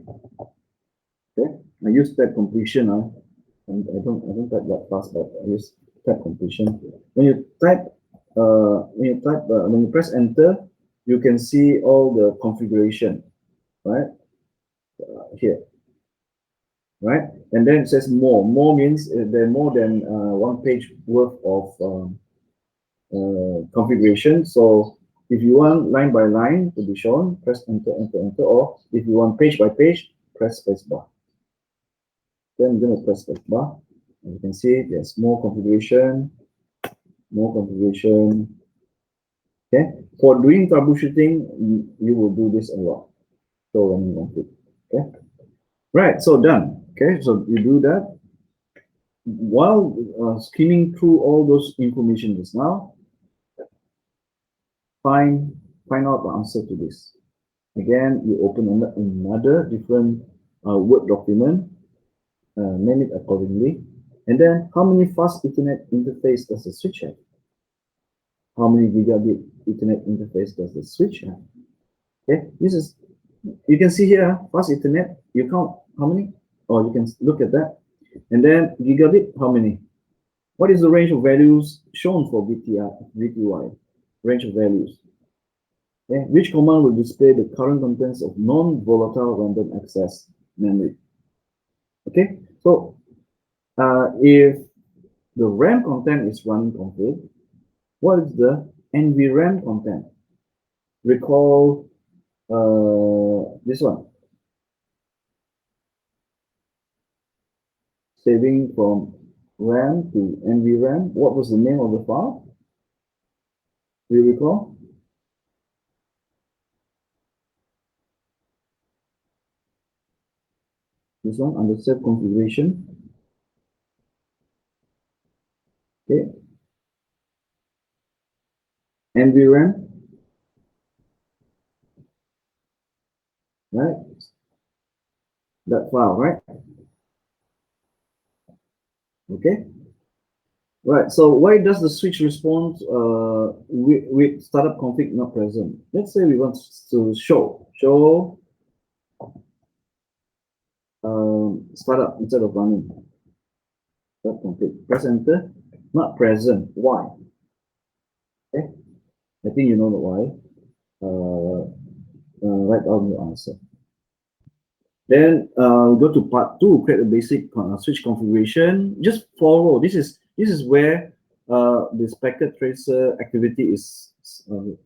Okay, I use tab completion. And I don't type that fast, but I use tab completion. When you press enter, you can see all the configuration, right? Here, right? And then it says more. More means there are more than one page worth of configuration. So if you want line by line to be shown, press enter, enter, enter, or if you want page by page, press spacebar. Then I'm going to press spacebar. And you can see there's more configuration, more configuration. Okay, for doing troubleshooting, you will do this a lot. So when you want it, okay, right? So done. Okay, so you do that while skimming through all those information just now. Find out the answer to this. Again, you open another different Word document, name it accordingly, and then how many fast Ethernet interface does the switch have? How many gigabit Ethernet interface does the switch have? Okay, this is, you can see here, fast Ethernet, you count how many, or you can look at that. And then gigabit, how many? What is the range of values shown for VTY? Range of values. Okay. Which command will display the current contents of non-volatile random access memory? Okay, so if the RAM content is running config, what is the NVRAM content? Recall this one. Saving from RAM to NVRAM. What was the name of the file? Do you recall? This one under save configuration. Okay. NVRAM. Right. That file, right? Okay. Right. So why does the switch respond with startup config not present? Let's say we want to show startup instead of running. Startup config. Press enter. Not present. Why? Okay. I think you know the why. Write down your answer. Then go to part 2. Create a basic switch configuration. Just follow. This is where this packet tracer activity is really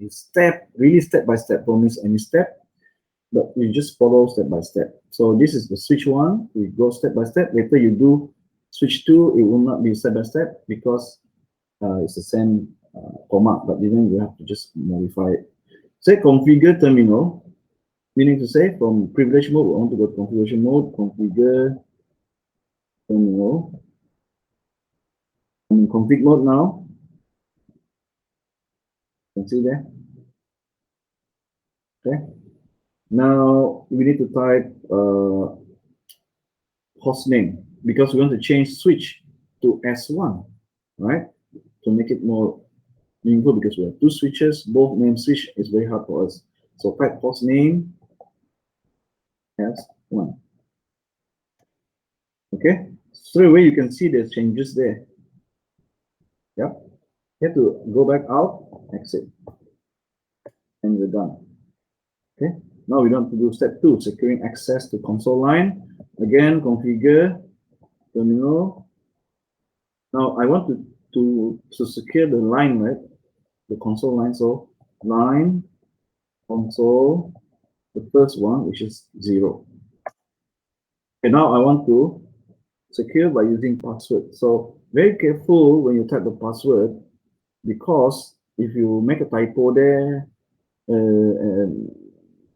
step by step. Don't miss any step, but you just follow step by step. So this is the switch 1. We go step by step. Later you do switch 2. It will not be step by step because it's the same command, but then you have to just modify it. Say configure terminal, meaning to say from privilege mode, we want to go to configuration mode, configure terminal. I'm in config mode now. You can see there. Okay. Now we need to type host name because we want to change switch to S1, right? To make it more meaningful because we have 2 switches, both name switch is very hard for us. So type host name S1. Okay. Straight away you can see there's changes there. Yep. You have to go back out, exit, and we're done. Okay. Now we don't have to do step 2, securing access to console line. Again, configure terminal. Now I want to secure the line, right? The console line. So line console, the first one, which is 0. Okay, now I want to secure by using password. So very careful when you type the password, because if you make a typo there, and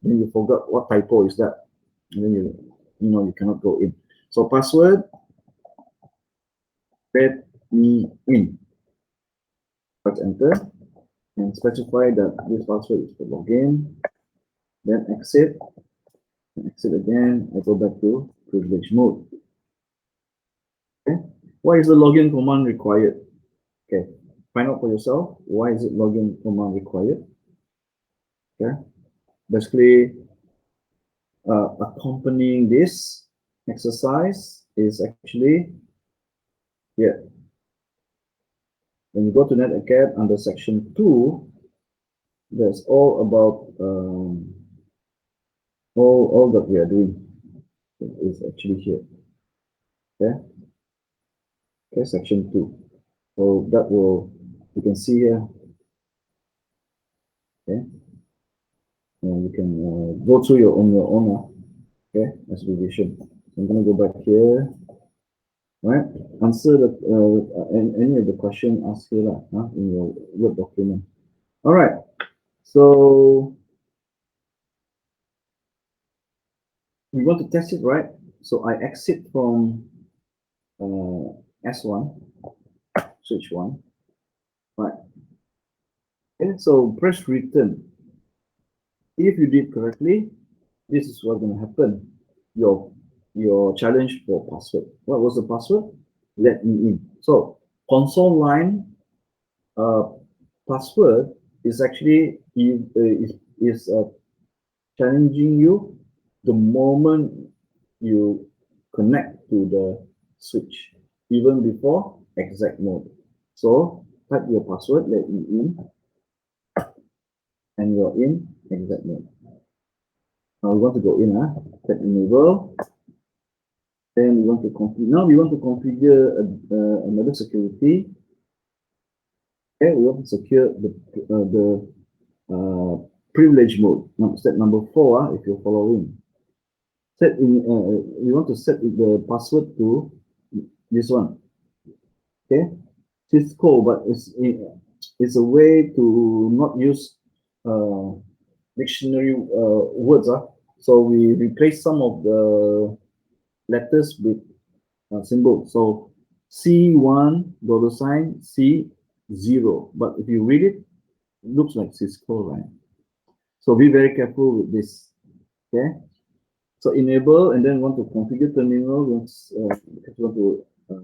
then you forgot what typo is that, and then you cannot go in. So password, let me in. Press enter and specify that this password is for login. Then exit, and exit again. I go back to privilege mode. Okay. Why is the login command required? Okay. Find out for yourself. Why is it login command required? Okay. Basically, accompanying this exercise is actually here. When you go to NetAcad under section 2, that's all about all that we are doing is actually here. Okay. Okay, section 2. So that you can see here. Okay. And you can go through your own. Okay, as revision. I'm gonna go back here. Right, answer any of the question asked here in your Word document. All right, so we want to test it, right? So I exit from S1, switch 1, right? Okay, so press return. If you did correctly, this is what's going to happen. Your challenge for password. What was the password? Let me in. So console line password is actually challenging you the moment you connect to the switch, even before exec mode. So type your password, let me in, and you're in exec mode. Now we want to go in, tap enable. Then we want to configure. Now we want to configure another security. Okay, we want to secure the privilege mode. Now, step number 4, if you're following. We want to set the password to this one. Okay, Cisco, but it's a way to not use dictionary words. So we replace some of the letters with symbol. So C1 $C0. But if you read it, it looks like Cisco, right? So be very careful with this. Okay. So enable, and then want to configure terminal. We want to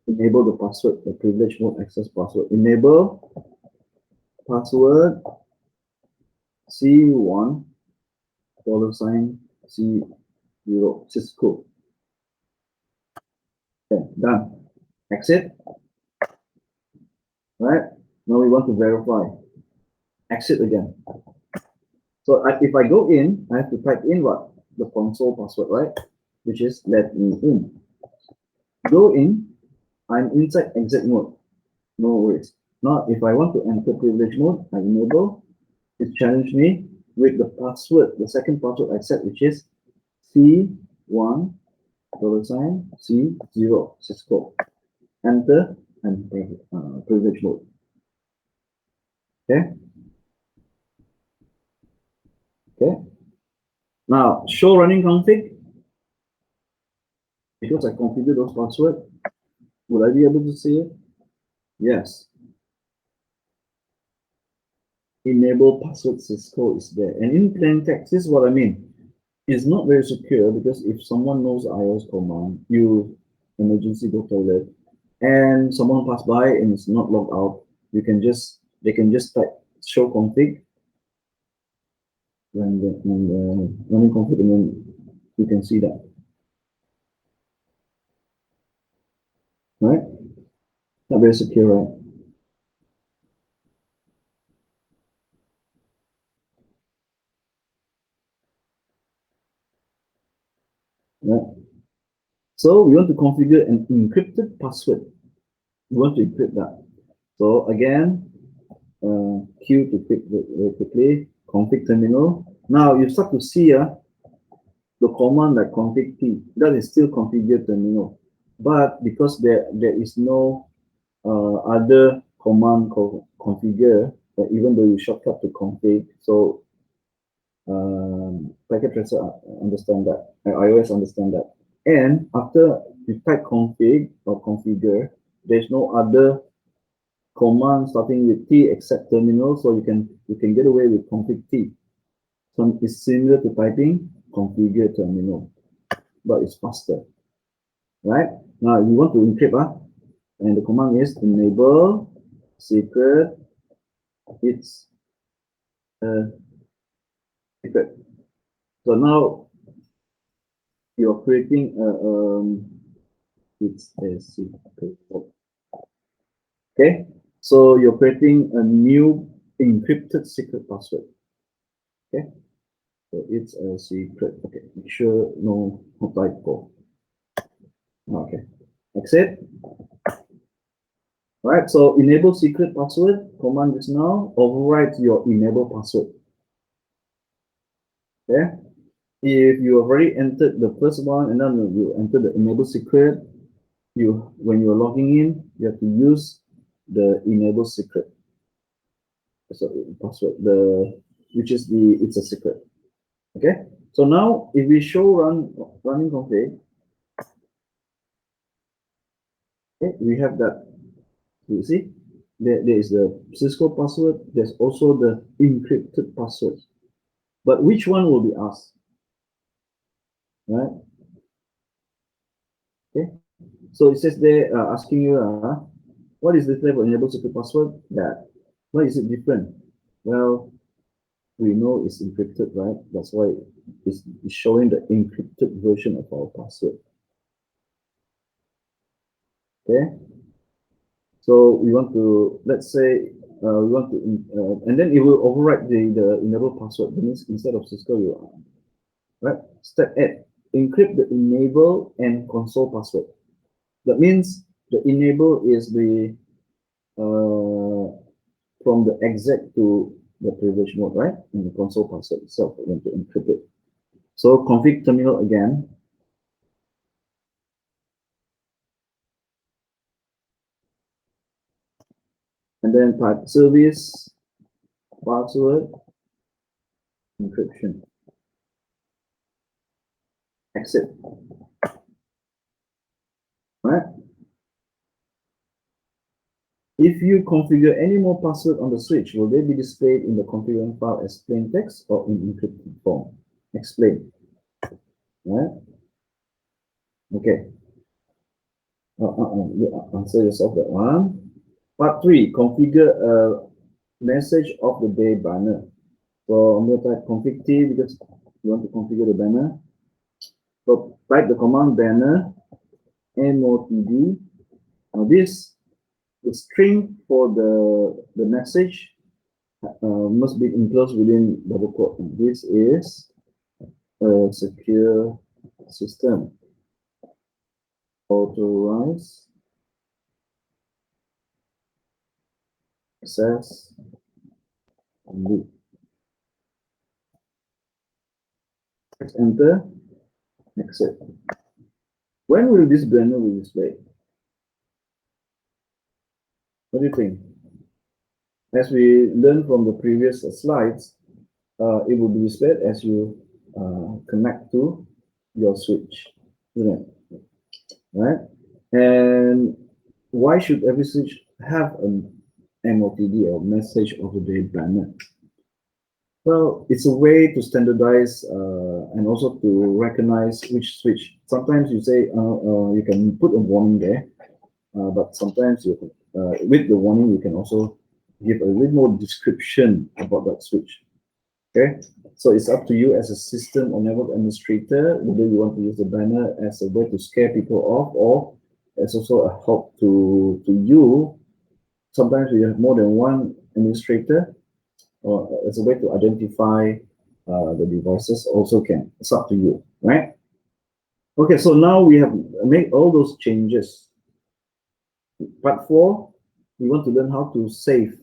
enable the password, the privilege mode access password. Enable password C1 $C0 Cisco. Okay, done. Exit. Right. Now we want to verify. Exit again. So if I go in, I have to type in what? The console password, right? Which is let me in. Go in, I'm inside exec mode. No worries. Now, if I want to enter privilege mode, I enable. It challenged me with the password, the second password I set, which is C1 $C0 Cisco. Enter and privilege mode. Okay. Okay. Now, show running config. Because I configured those passwords, will I be able to see it? Yes. Enable password Cisco is there. And in plain text, this is what I mean. It's not very secure because if someone knows iOS command, you emergency go toilet, and someone pass by and it's not logged out, they can just type show config and running config, and then you can see that. Right? Not very secure, right? Right. So we want to configure an encrypted password. We want to encrypt that. So again, Q to click very quickly, config terminal. Now you start to see the command like config T. That is still configure terminal. But because there is no other command called configure, even though you shortcut to config, so packet tracer understand that, iOS understand that. And after you type config or configure, there's no other command starting with T except terminal, so you can get away with config T. So it's similar to typing configure terminal, but it's faster. Right? Now you want to encrypt, and the command is enable secret. It's secret. So now you're creating it's a secret. Okay, so you're creating a new encrypted secret password. Okay, so it's a secret. Okay, make sure no typo. Okay, exit. All right, so enable secret password command is now overwrite your enable password. Okay, if you have already entered the first one and then you enter the enable secret, when you're logging in, you have to use the enable secret. So password, which is it's a secret. Okay, so now if we show running config, okay, we have that. You see, there is the Cisco password. There's also the encrypted password. But which one will be asked? Right? Okay. So it says there asking you, what is the type of enable secret password? That. Why is it different? Well, we know it's encrypted, right? That's why it's showing the encrypted version of our password. Okay. So we want to, let's say, we want to, and then it will override the enable password. That means instead of Cisco, you right? Step 8, encrypt the enable and console password. That means the enable is the from the exec to the privilege mode, right? And the console password itself, we're going to encrypt it. So config terminal again. And then type service password encryption. Exit. Right? If you configure any more password on the switch, will they be displayed in the configuration file as plain text or in encrypted form? Explain. Right? Okay. Answer yourself that one. Part 3, configure a message of the day banner. So I'm going to type config T because you want to configure the banner. So type the command banner MOTD. Now this, the string for the message must be enclosed within double quote. This is a secure system. Authorize access only. Press enter. Exit. When will this banner be displayed? What do you think? As we learned from the previous slides, it will be displayed as you connect to your switch, isn't it? Right? And why should every switch have an MOTD or message of the day banner? Well, it's a way to standardize and also to recognize which switch. Sometimes you say you can put a warning there, but sometimes you can, with the warning you can also give a little more description about that switch. Okay, so it's up to you as a system or network administrator whether you want to use the banner as a way to scare people off or as also a help to you. Sometimes we have more than one administrator, or as a way to identify the devices also can. It's up to you, right? Okay, so now we have made all those changes. Part 4, we want to learn how to save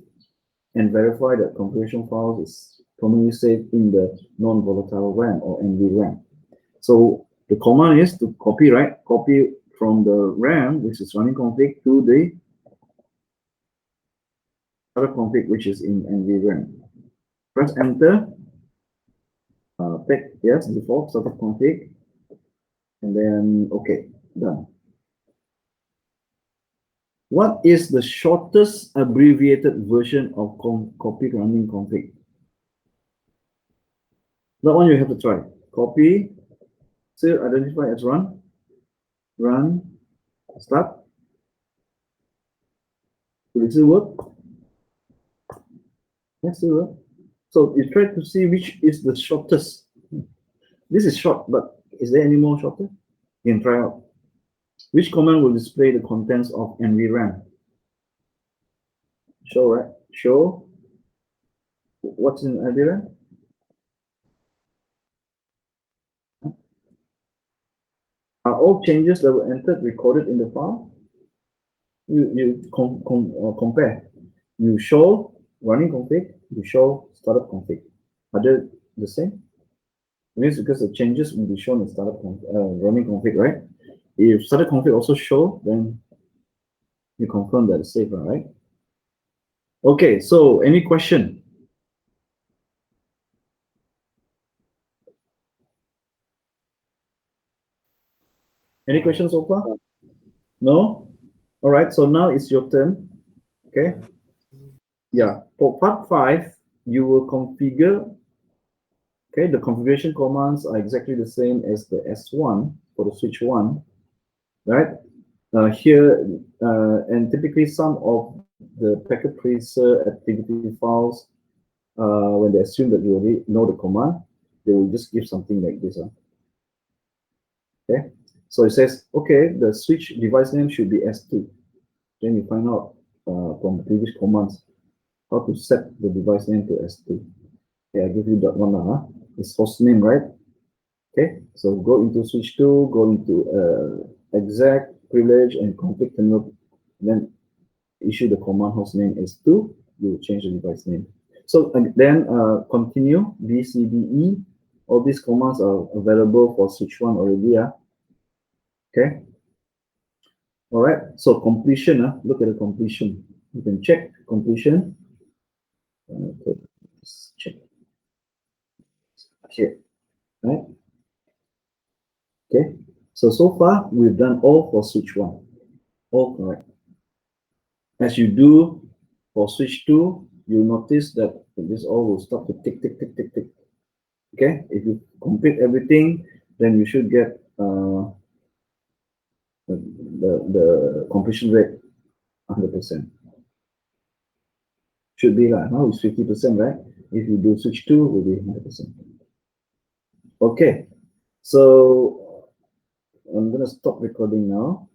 and verify that configuration files is commonly saved in the non-volatile RAM or NVRAM. So the command is to copy, right? Copy from the RAM, which is running config, to the other config, which is in NVRAM. Press enter. Pick yes, default startup config, and then okay, done. What is the shortest abbreviated version of copy running config? That one you have to try. Copy, still identify as run, start. Will it still work? Yes, still work. So you try to see which is the shortest. This is short, but is there any more shorter? You can try out. Which command will display the contents of NVRAM? Show, right? Show. What's in NVRAM? Are all changes that were entered recorded in the file? You compare. You show running config, you show startup config. Are they the same? It means because the changes will be shown in startup running config, right? If startup config also show, then you confirm that it's safe, right? Okay, so any question? Any questions so far? No? All right, so now it's your turn. Okay. Yeah, for part 5, you will configure. Okay, the configuration commands are exactly the same as the S1 for the switch 1, right? Here, and typically some of the packet tracer activity files, when they assume that you already know the command, they will just give something like this. Okay, So it says, okay, the switch device name should be S2. Then you find out from the previous commands how to set the device name to S2. Okay, I give you that one now. Huh? It's host name, right? Okay, so go into switch 2, go into exact privilege and config terminal, then issue the command host name S2, you change the device name. So then continue BCDE. All these commands are available for switch 1 already. Yeah. Okay. All right. So completion. Look at the completion. You can check completion. Okay. Let's check. Here. Right. Okay. So far we've done all for switch 1. All correct. As you do for switch 2, you'll notice that this all will start to tick, tick, tick, tick, tick. Okay, if you complete everything, then you should get the completion rate 100%. Should be like now it's 50%, right? If you do switch 2, it will be 100%. Okay, so I'm gonna stop recording now.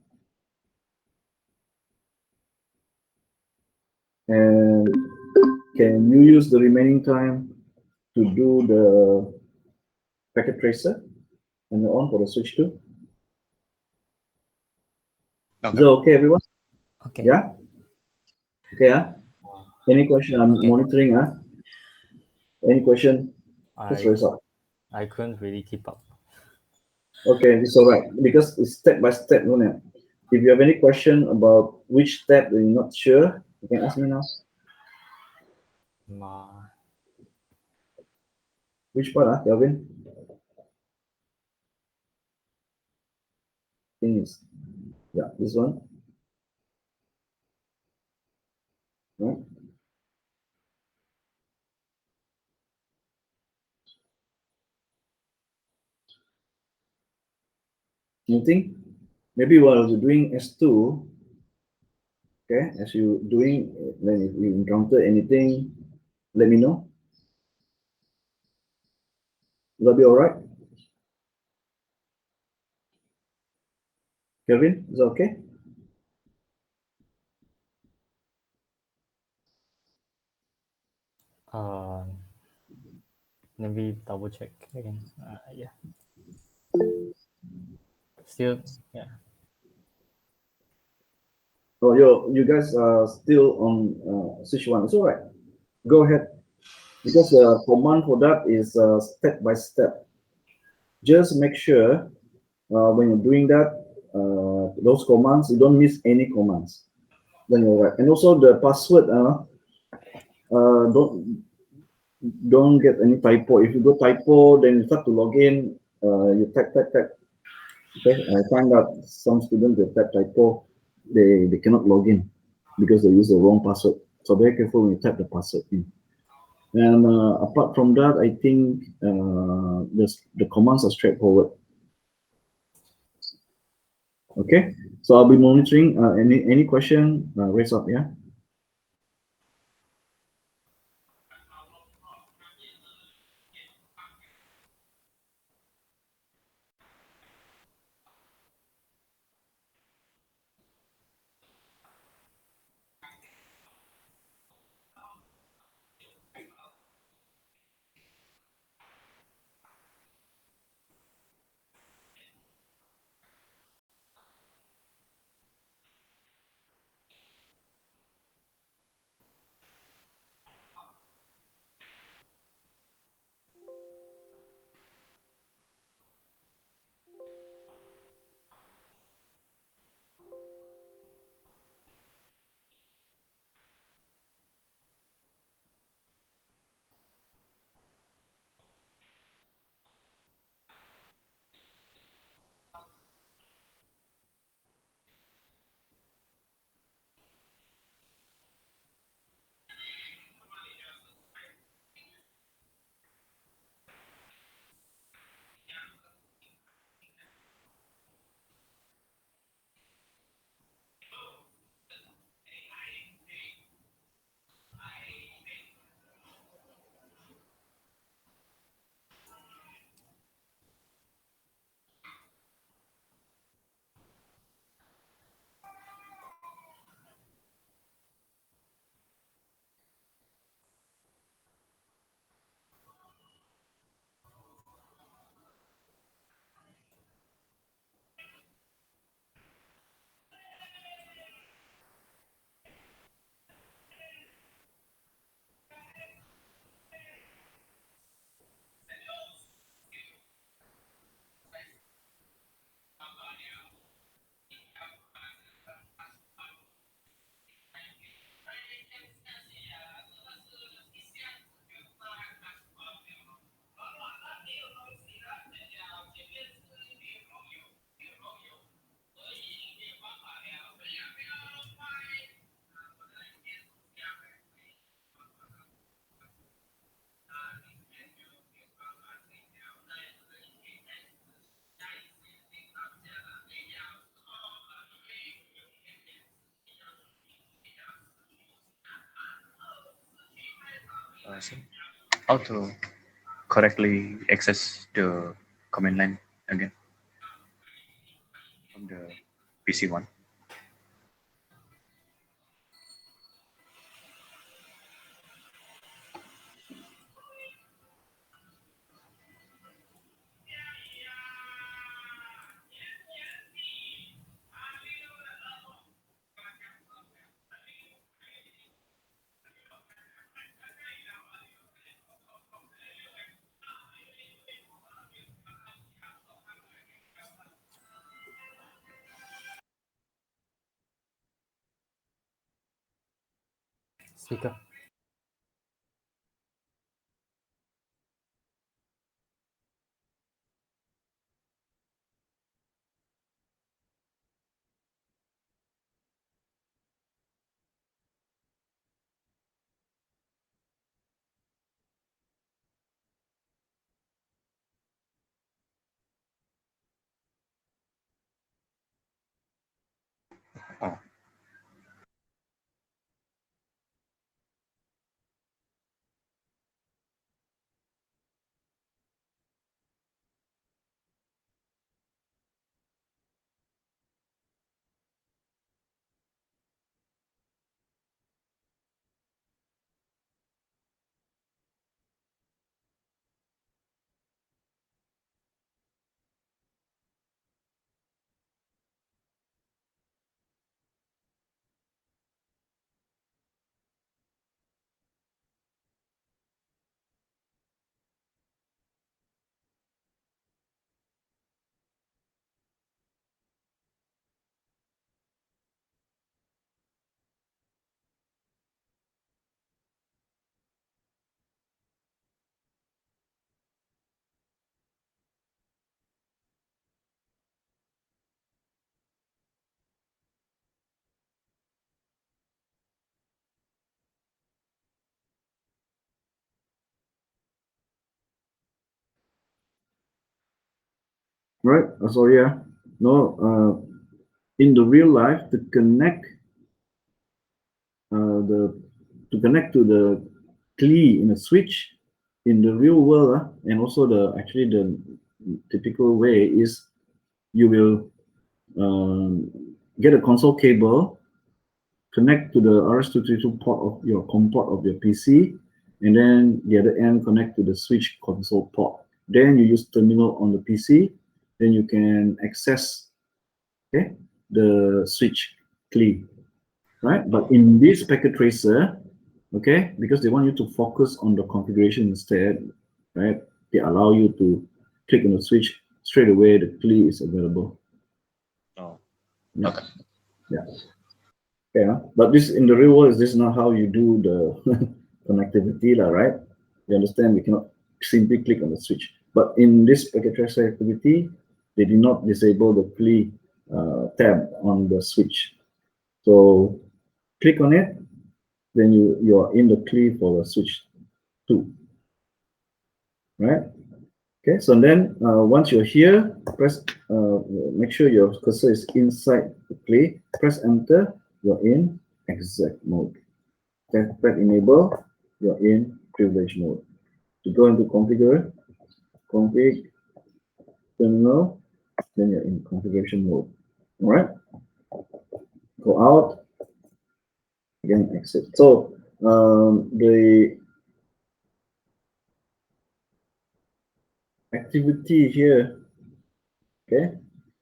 And can you use the remaining time to do the packet tracer and on for the switch 2? Is that okay, everyone? Okay. Yeah? Okay, any question? I'm Okay. monitoring, Any question? Just I raise up. I couldn't really keep up. Okay, it's all right because it's step by step, isn't it? If you have any question about which step you're not sure, you can ask me now. Which part, Kelvin? Thing is, yeah, this one. Right? Anything? Maybe while you're doing S2, okay, as you doing, then if you encounter anything, let me know. Will that be all right? Kelvin, is that okay? Let me double check again. Yeah. Still, yeah. Oh, you guys are still on switch 1. It's all right. Go ahead. Because the command for that is step by step. Just make sure when you're doing that, those commands, you don't miss any commands. Then you're right. And also the password, don't get any typo. If you go typo, then you start to log in, you type. Okay, I find that some students they type typo, they cannot log in because they use the wrong password. So be careful when you type the password in. And apart from that, I think the commands are straightforward. Okay, so I'll be monitoring. Any question, raise up, yeah. how to correctly access the command line again from the PC one. Speaker. Oh, Right? Sorry, no. In the real life, the to connect to the key in a switch in the real world, and also the typical way is you will get a console cable, connect to the RS-232 port of your COM port of your PC, and then the other end connect to the switch console port. Then you use terminal on the PC, then you can access, okay, the switch key, right? But in this packet tracer, okay, because they want you to focus on the configuration instead, right? They allow you to click on the switch straight away. The key is available. oh, Yeah. okay. Yeah. Yeah. But this in the real world, this is not how you do the connectivity, right? You understand? We cannot simply click on the switch. But in this packet tracer activity, they did not disable the key tab on the switch. So click on it, then you are in the key for the switch 2, right? Okay, so then once you're here, press, make sure your cursor is inside the key, press enter, you're in exec mode. Okay, press enable, you're in privilege mode. To go into configure, config, terminal, then you're in configuration mode. All right, go out, again exit. So the activity here, okay,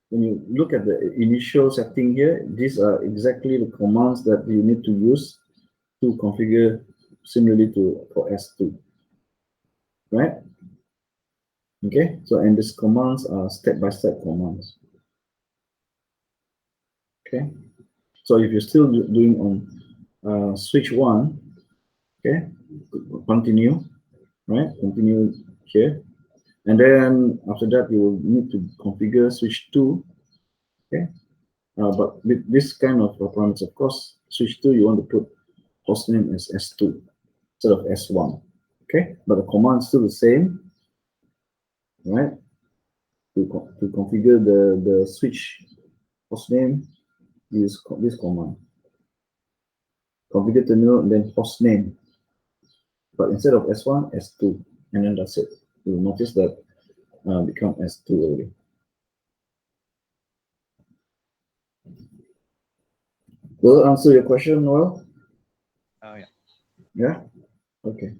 when you look at the initial setting here, these are exactly the commands that you need to use to configure similarly to for S2, right? Okay, so and these commands are step-by-step commands. Okay, so if you're still doing on switch 1, okay, continue, right? Continue here, and then after that you will need to configure switch 2, okay. But with this kind of parameters, of course, switch 2 you want to put hostname as S2 instead of S1, okay. But the command is still the same, right? To configure the switch hostname, use this command. Configure terminal and then hostname. But instead of S1, S2, and then that's it. You'll notice that become S2 already. Will it answer your question, Noel? Yeah. Yeah? Okay.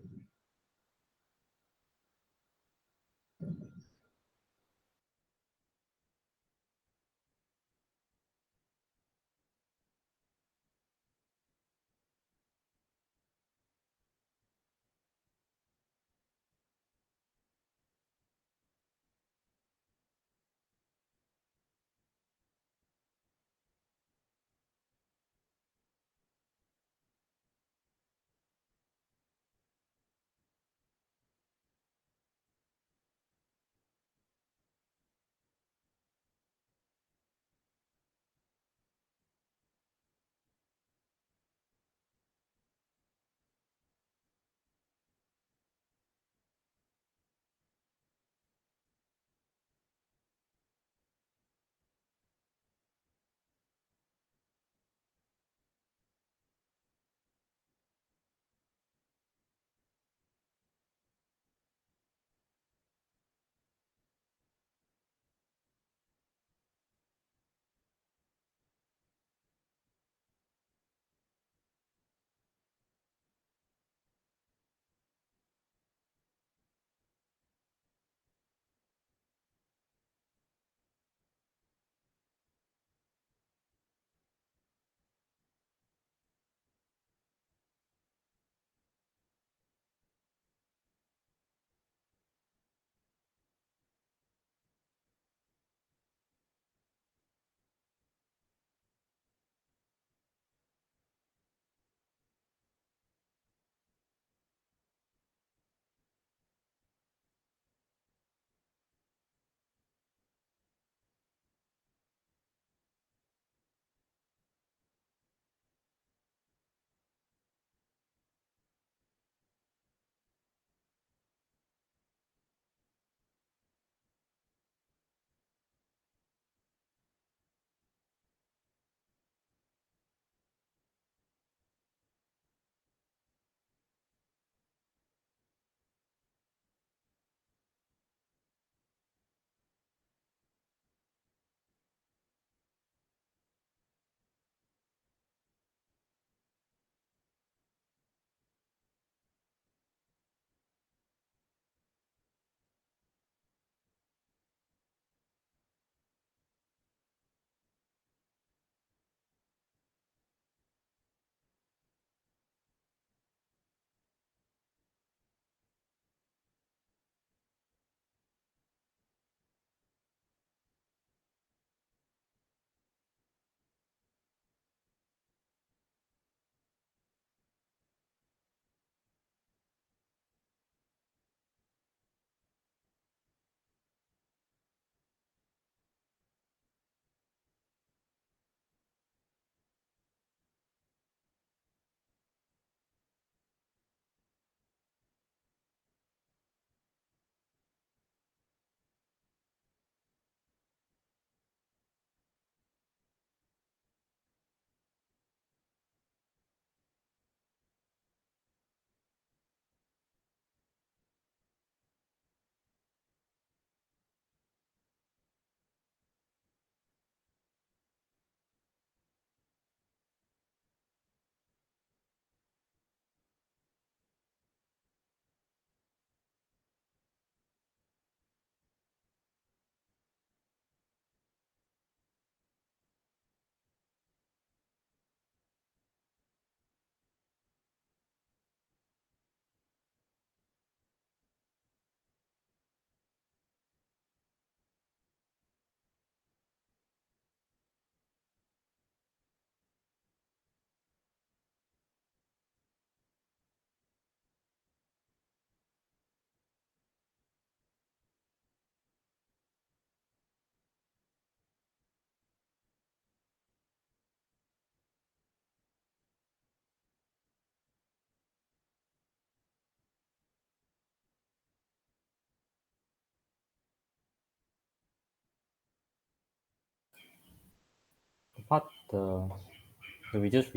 But do we just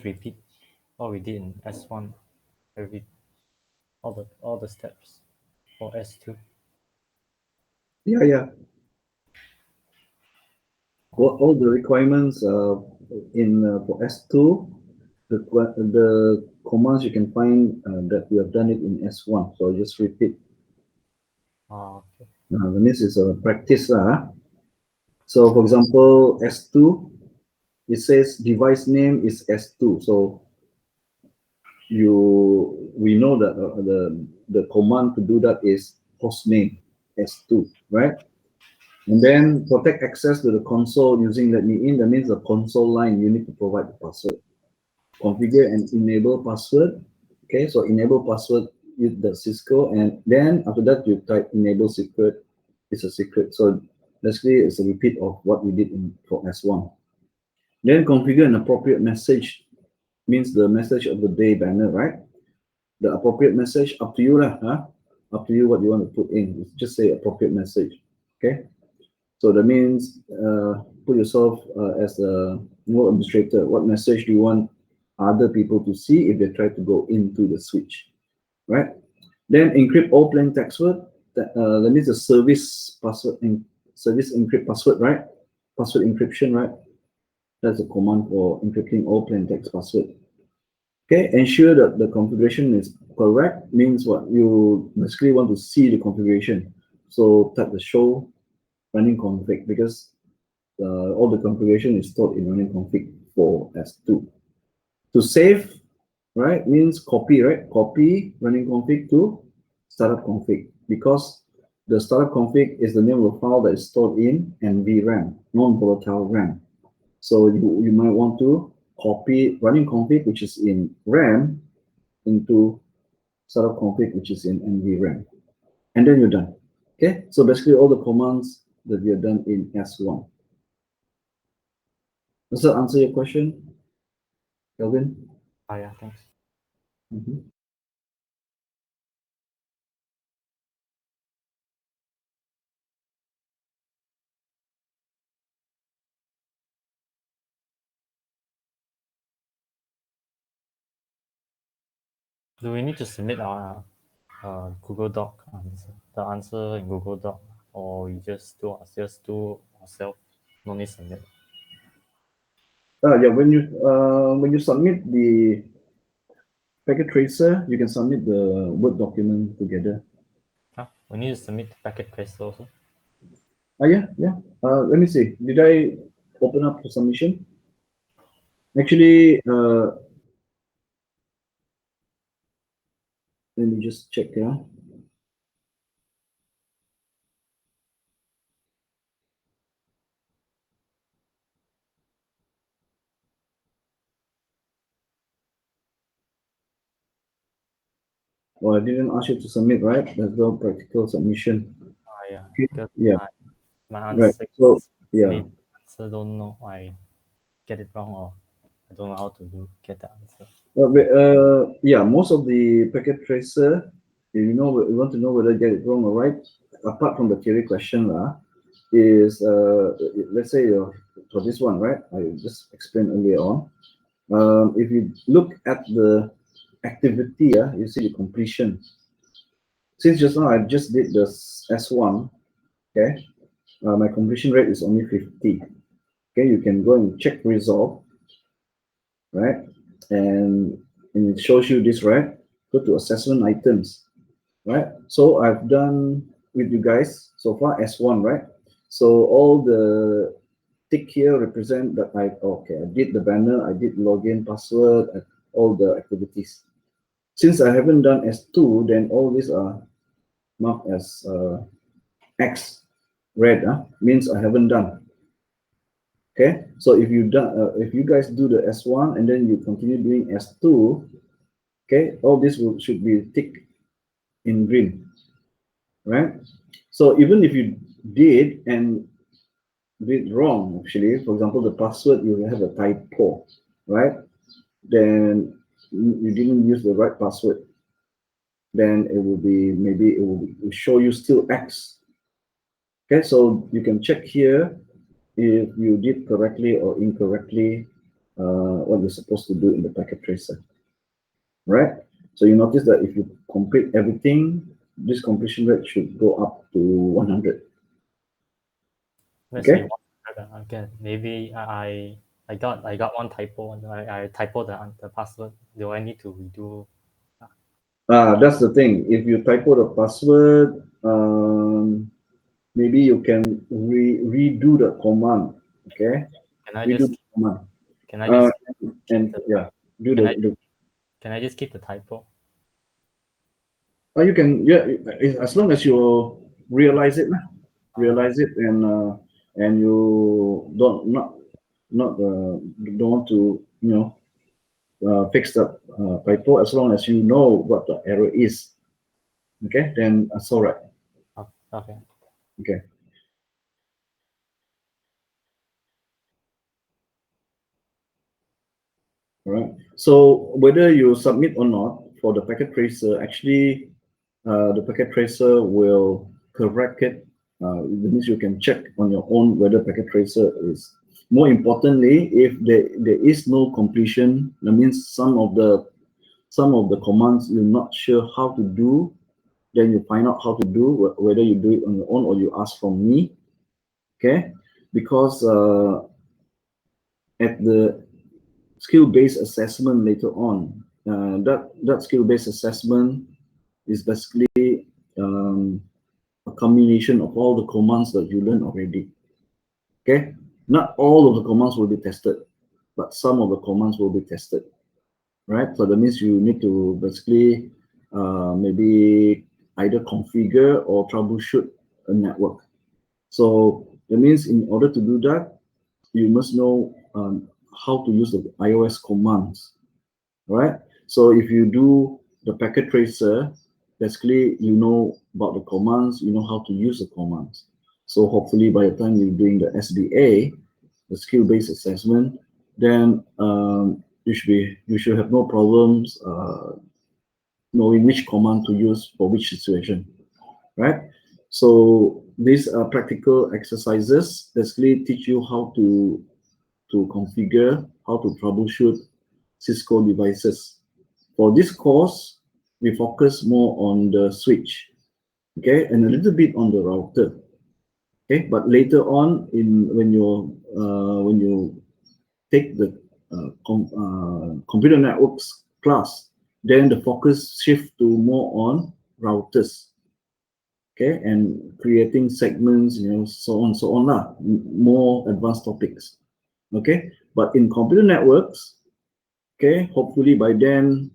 repeat what we did in S1? Every all the steps for S2. Yeah. All the requirements in for S2, the commands you can find that we have done it in S1. So I'll just repeat. Okay. This is a practice. So for example, S2, it says device name is S2. So we know that the command to do that is hostname S2, right? And then protect access to the console using let me in. That means the console line, you need to provide the password. Configure and enable password. Okay, so enable password with the Cisco, and then after that you type enable secret. It's a secret. So basically it's a repeat of what we did for S1. Then configure an appropriate message, means the message of the day banner, right? The appropriate message, up to you lah, up to you what you want to put in. Just say appropriate message. Okay. So that means put yourself as a node administrator. What message do you want other people to see if they try to go into the switch, right? Then encrypt all plain text word. That means the service password and service encrypt password, right? Password encryption, right? That's a command for encrypting all plain text password. Okay, ensure that the configuration is correct. Means what? You basically want to see the configuration. So type the show running config, because all the configuration is stored in running config for S2. To save, right, means copy, right? Copy running config to startup config, because the startup config is the name of the file that is stored in NVRAM, non-volatile RAM. So you might want to copy running config, which is in RAM, into startup config, which is in NVRAM. And then you're done. Okay, so basically all the commands that we have done in S1. Does that answer your question, Kelvin? Oh yeah, thanks. Do we need to submit our Google Doc answer, the answer in Google Doc, or we just do ourselves? No need submit. Yeah, when you submit the packet tracer, you can submit the Word document together. Huh? We need to submit the packet tracer also. Yeah. Let me see. Did I open up the submission? Actually, let me just check. Yeah. Well, I didn't ask you to submit, right? There's no practical submission. Oh yeah. Okay. Because Yeah. my Right. answer So yeah. maybe answer don't know. I get it wrong, or I don't know how to get the answer. Yeah, most of the packet tracer, if you want to know whether you get it wrong or right, apart from the theory question, is let's say for this one, right? I just explained earlier on. If you look at the activity, you see the completion. Since just now I just did the S1, okay, my completion rate is only 50. Okay, you can go and check resolve, right? And it shows you this, right? Go to assessment items, right? So I've done with you guys so far S1, right? So all the tick here represent that I did the banner, I did login, password, all the activities. Since I haven't done S2, then all these are marked as X, red, means I haven't done. Okay, so if you guys do the S1 and then you continue doing S2, okay, all this should be ticked in green, right? So even if you did wrong, actually, for example, the password, you have a typo, right? Then you didn't use the right password, then it will be, maybe it will show you still X. Okay, so you can check here if you did correctly or incorrectly what you're supposed to do in the packet tracer, right? So you notice that if you complete everything, this completion rate should go up to 100. Let's Okay. say 100 again. Maybe I got one typo and I typo the password. Do I need to redo? That's the thing. If you typo the password, maybe you can redo the command. Okay. Can I Redo just the command. can I just And yeah, do Can the. can I just keep the typo? You can, yeah, as long as you realize it, and you don't want to fix the typo. As long as you know what the error is, okay, then that's all right. Oh, okay. Okay. All right. So whether you submit or not for the packet tracer, actually, the packet tracer will correct it. That means you can check on your own whether packet tracer is. More importantly, if there is no completion, that means some of the commands you're not sure how to do, then you find out how to do, whether you do it on your own or you ask from me. Okay, because at the skill-based assessment later on, that skill-based assessment is basically a combination of all the commands that you learned already. Okay, not all of the commands will be tested, but some of the commands will be tested, right? So that means you need to basically maybe either configure or troubleshoot a network. So that means in order to do that, you must know how to use the iOS commands, right? So if you do the packet tracer, basically you know about the commands, you know how to use the commands. So hopefully by the time you're doing the SBA, the skill-based assessment, then you should have no problems knowing which command to use for which situation, right? So these practical exercises basically teach you how to configure, how to troubleshoot Cisco devices. For this course, we focus more on the switch, okay, and a little bit on the router, okay. But later on, when you take the computer networks class, then the focus shift to more on routers, okay, and creating segments, so on lah, more advanced topics, okay. But in computer networks, okay, hopefully by then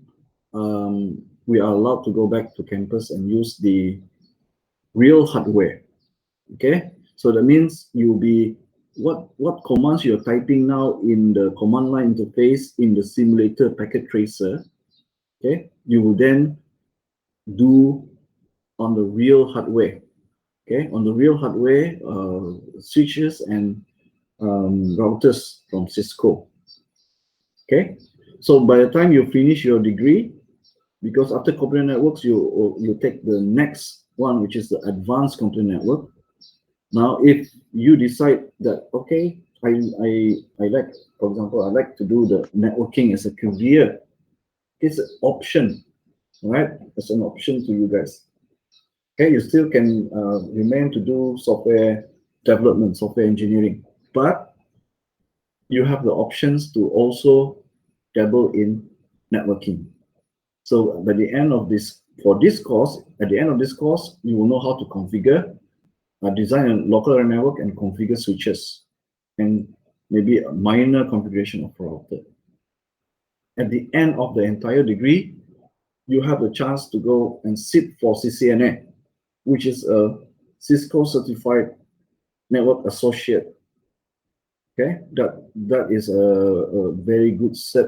we are allowed to go back to campus and use the real hardware, okay. So that means you'll be what commands you're typing now in the command line interface in the simulator packet tracer, okay, you will then do on the real hardware, okay, on the real hardware, switches and routers from Cisco, okay. So by the time you finish your degree, because after computer networks, you take the next one, which is the advanced computer network. Now, if you decide that, okay, I like, for example, I like to do the networking as a career, it's an option, right? It's an option to you guys. Okay, you still can remain to do software development, software engineering, but you have the options to also dabble in networking. So by the end of this, for this course, at the end of this course, you will know how to configure, design a local area network and configure switches, and maybe a minor configuration of router. At the end of the entire degree, you have the chance to go and sit for CCNA, which is a Cisco certified network associate. Okay, that is a very good set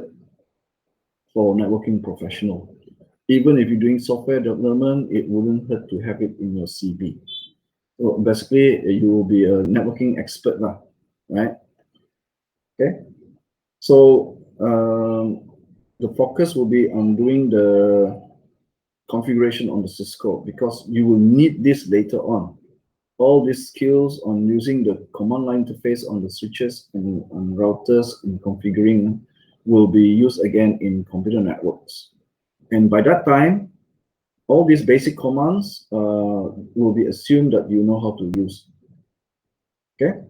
for networking professional. Even if you're doing software development, it wouldn't hurt to have it in your CV. So basically, you will be a networking expert, right? Okay. So the focus will be on doing the configuration on the Cisco, because you will need this later on. All these skills on using the command line interface on the switches and on routers and configuring will be used again in computer networks. And by that time, all these basic commands will be assumed that you know how to use. Okay.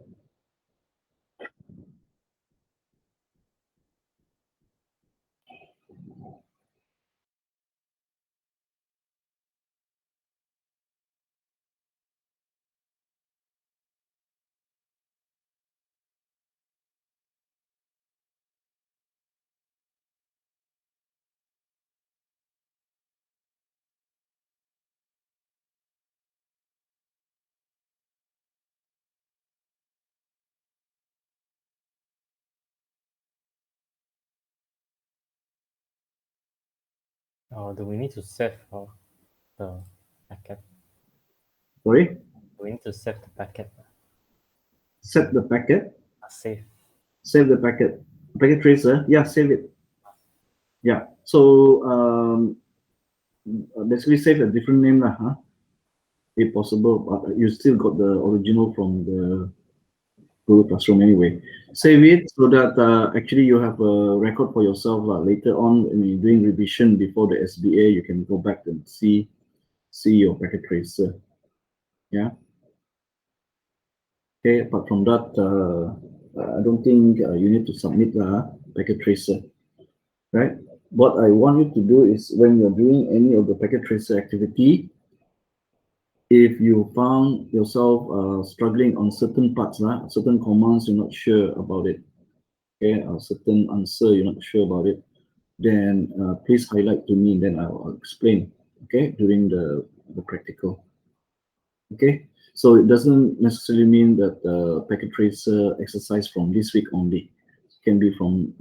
Do we need to save the packet? Sorry. Do we need to save the packet? Set the packet. Save. Save the packet. Packet tracer. Yeah, save it. Yeah. So basically save a different name lah, huh? If possible, but you still got the original from the Google Classroom anyway. Save it so that actually you have a record for yourself later on when you're doing revision before the SBA. You can go back and see your packet tracer. Yeah. Okay. Apart from that, I don't think you need to submit the packet tracer, right? What I want you to do is when you're doing any of the packet tracer activity, if you found yourself struggling on certain parts, certain commands you're not sure about it, okay, or certain answer you're not sure about it, then please highlight to me, then I'll explain, okay, during the practical. Okay, so it doesn't necessarily mean that the packet tracer exercise from this week only. It can be from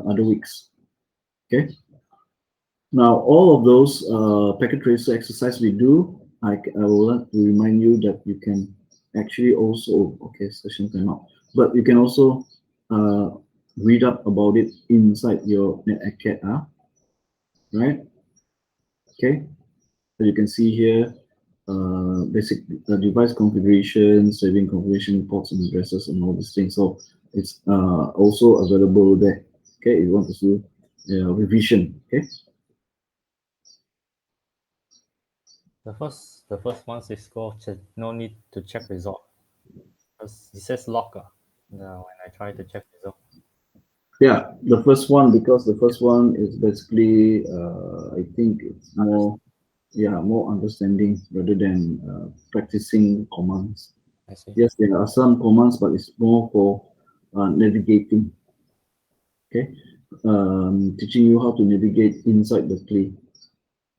other weeks. Okay. Now, all of those packet tracer exercise we do, I will like to remind you that you can actually also, okay, session time out, but you can also read up about it inside your NetAcad, right? Okay, so you can see here basic device configuration, saving configuration, ports and addresses, and all these things. So it's also available there. Okay, if you want to do revision. Okay. The first one is called no need to check result. Because it says log when I try to check result. Yeah, the first one, because the first one is basically I think it's more more understanding rather than practicing commands. I see. Yes, there are some commands, but it's more for navigating. Okay, teaching you how to navigate inside the play,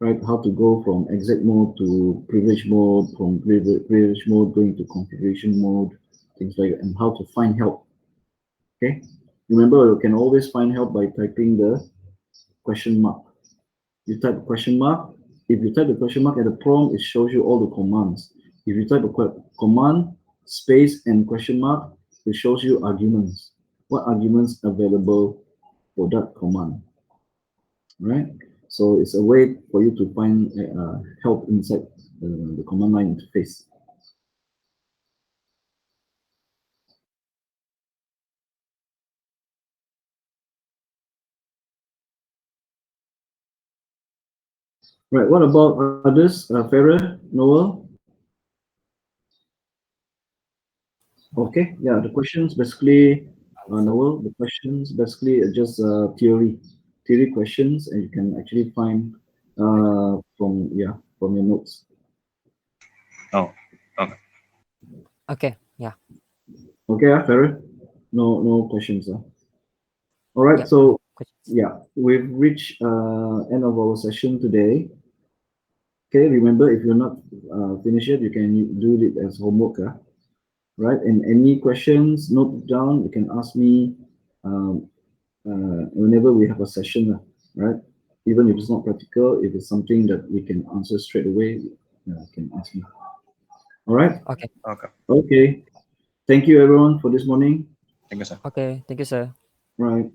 right? How to go from exec mode to privilege mode, from privilege mode going to configuration mode, things like that, and how to find help. Okay, remember you can always find help by typing the question mark. You type question mark. If you type the question mark at the prompt, it shows you all the commands. If you type a command space and question mark, it shows you arguments. What arguments available for that command, right? So it's a way for you to find help inside the command line interface. Right. What about others? Farah, Noel? Okay. Yeah. The questions basically, Noel. The questions basically are just theory questions, and you can actually find from your notes. Oh, okay. Okay, yeah. Okay, Farah. No questions. All right. Yep. So Questions. yeah, we've reached end of our session today. Okay, remember if you're not finished yet, you can do it as homework, right? And any questions, note it down. You can ask me whenever we have a session, right? Even if it's not practical, if it's something that we can answer straight away, you can ask me. All right? Okay. Okay. Okay. Thank you, everyone, for this morning. Thank you, sir. Okay. Thank you, sir. Right.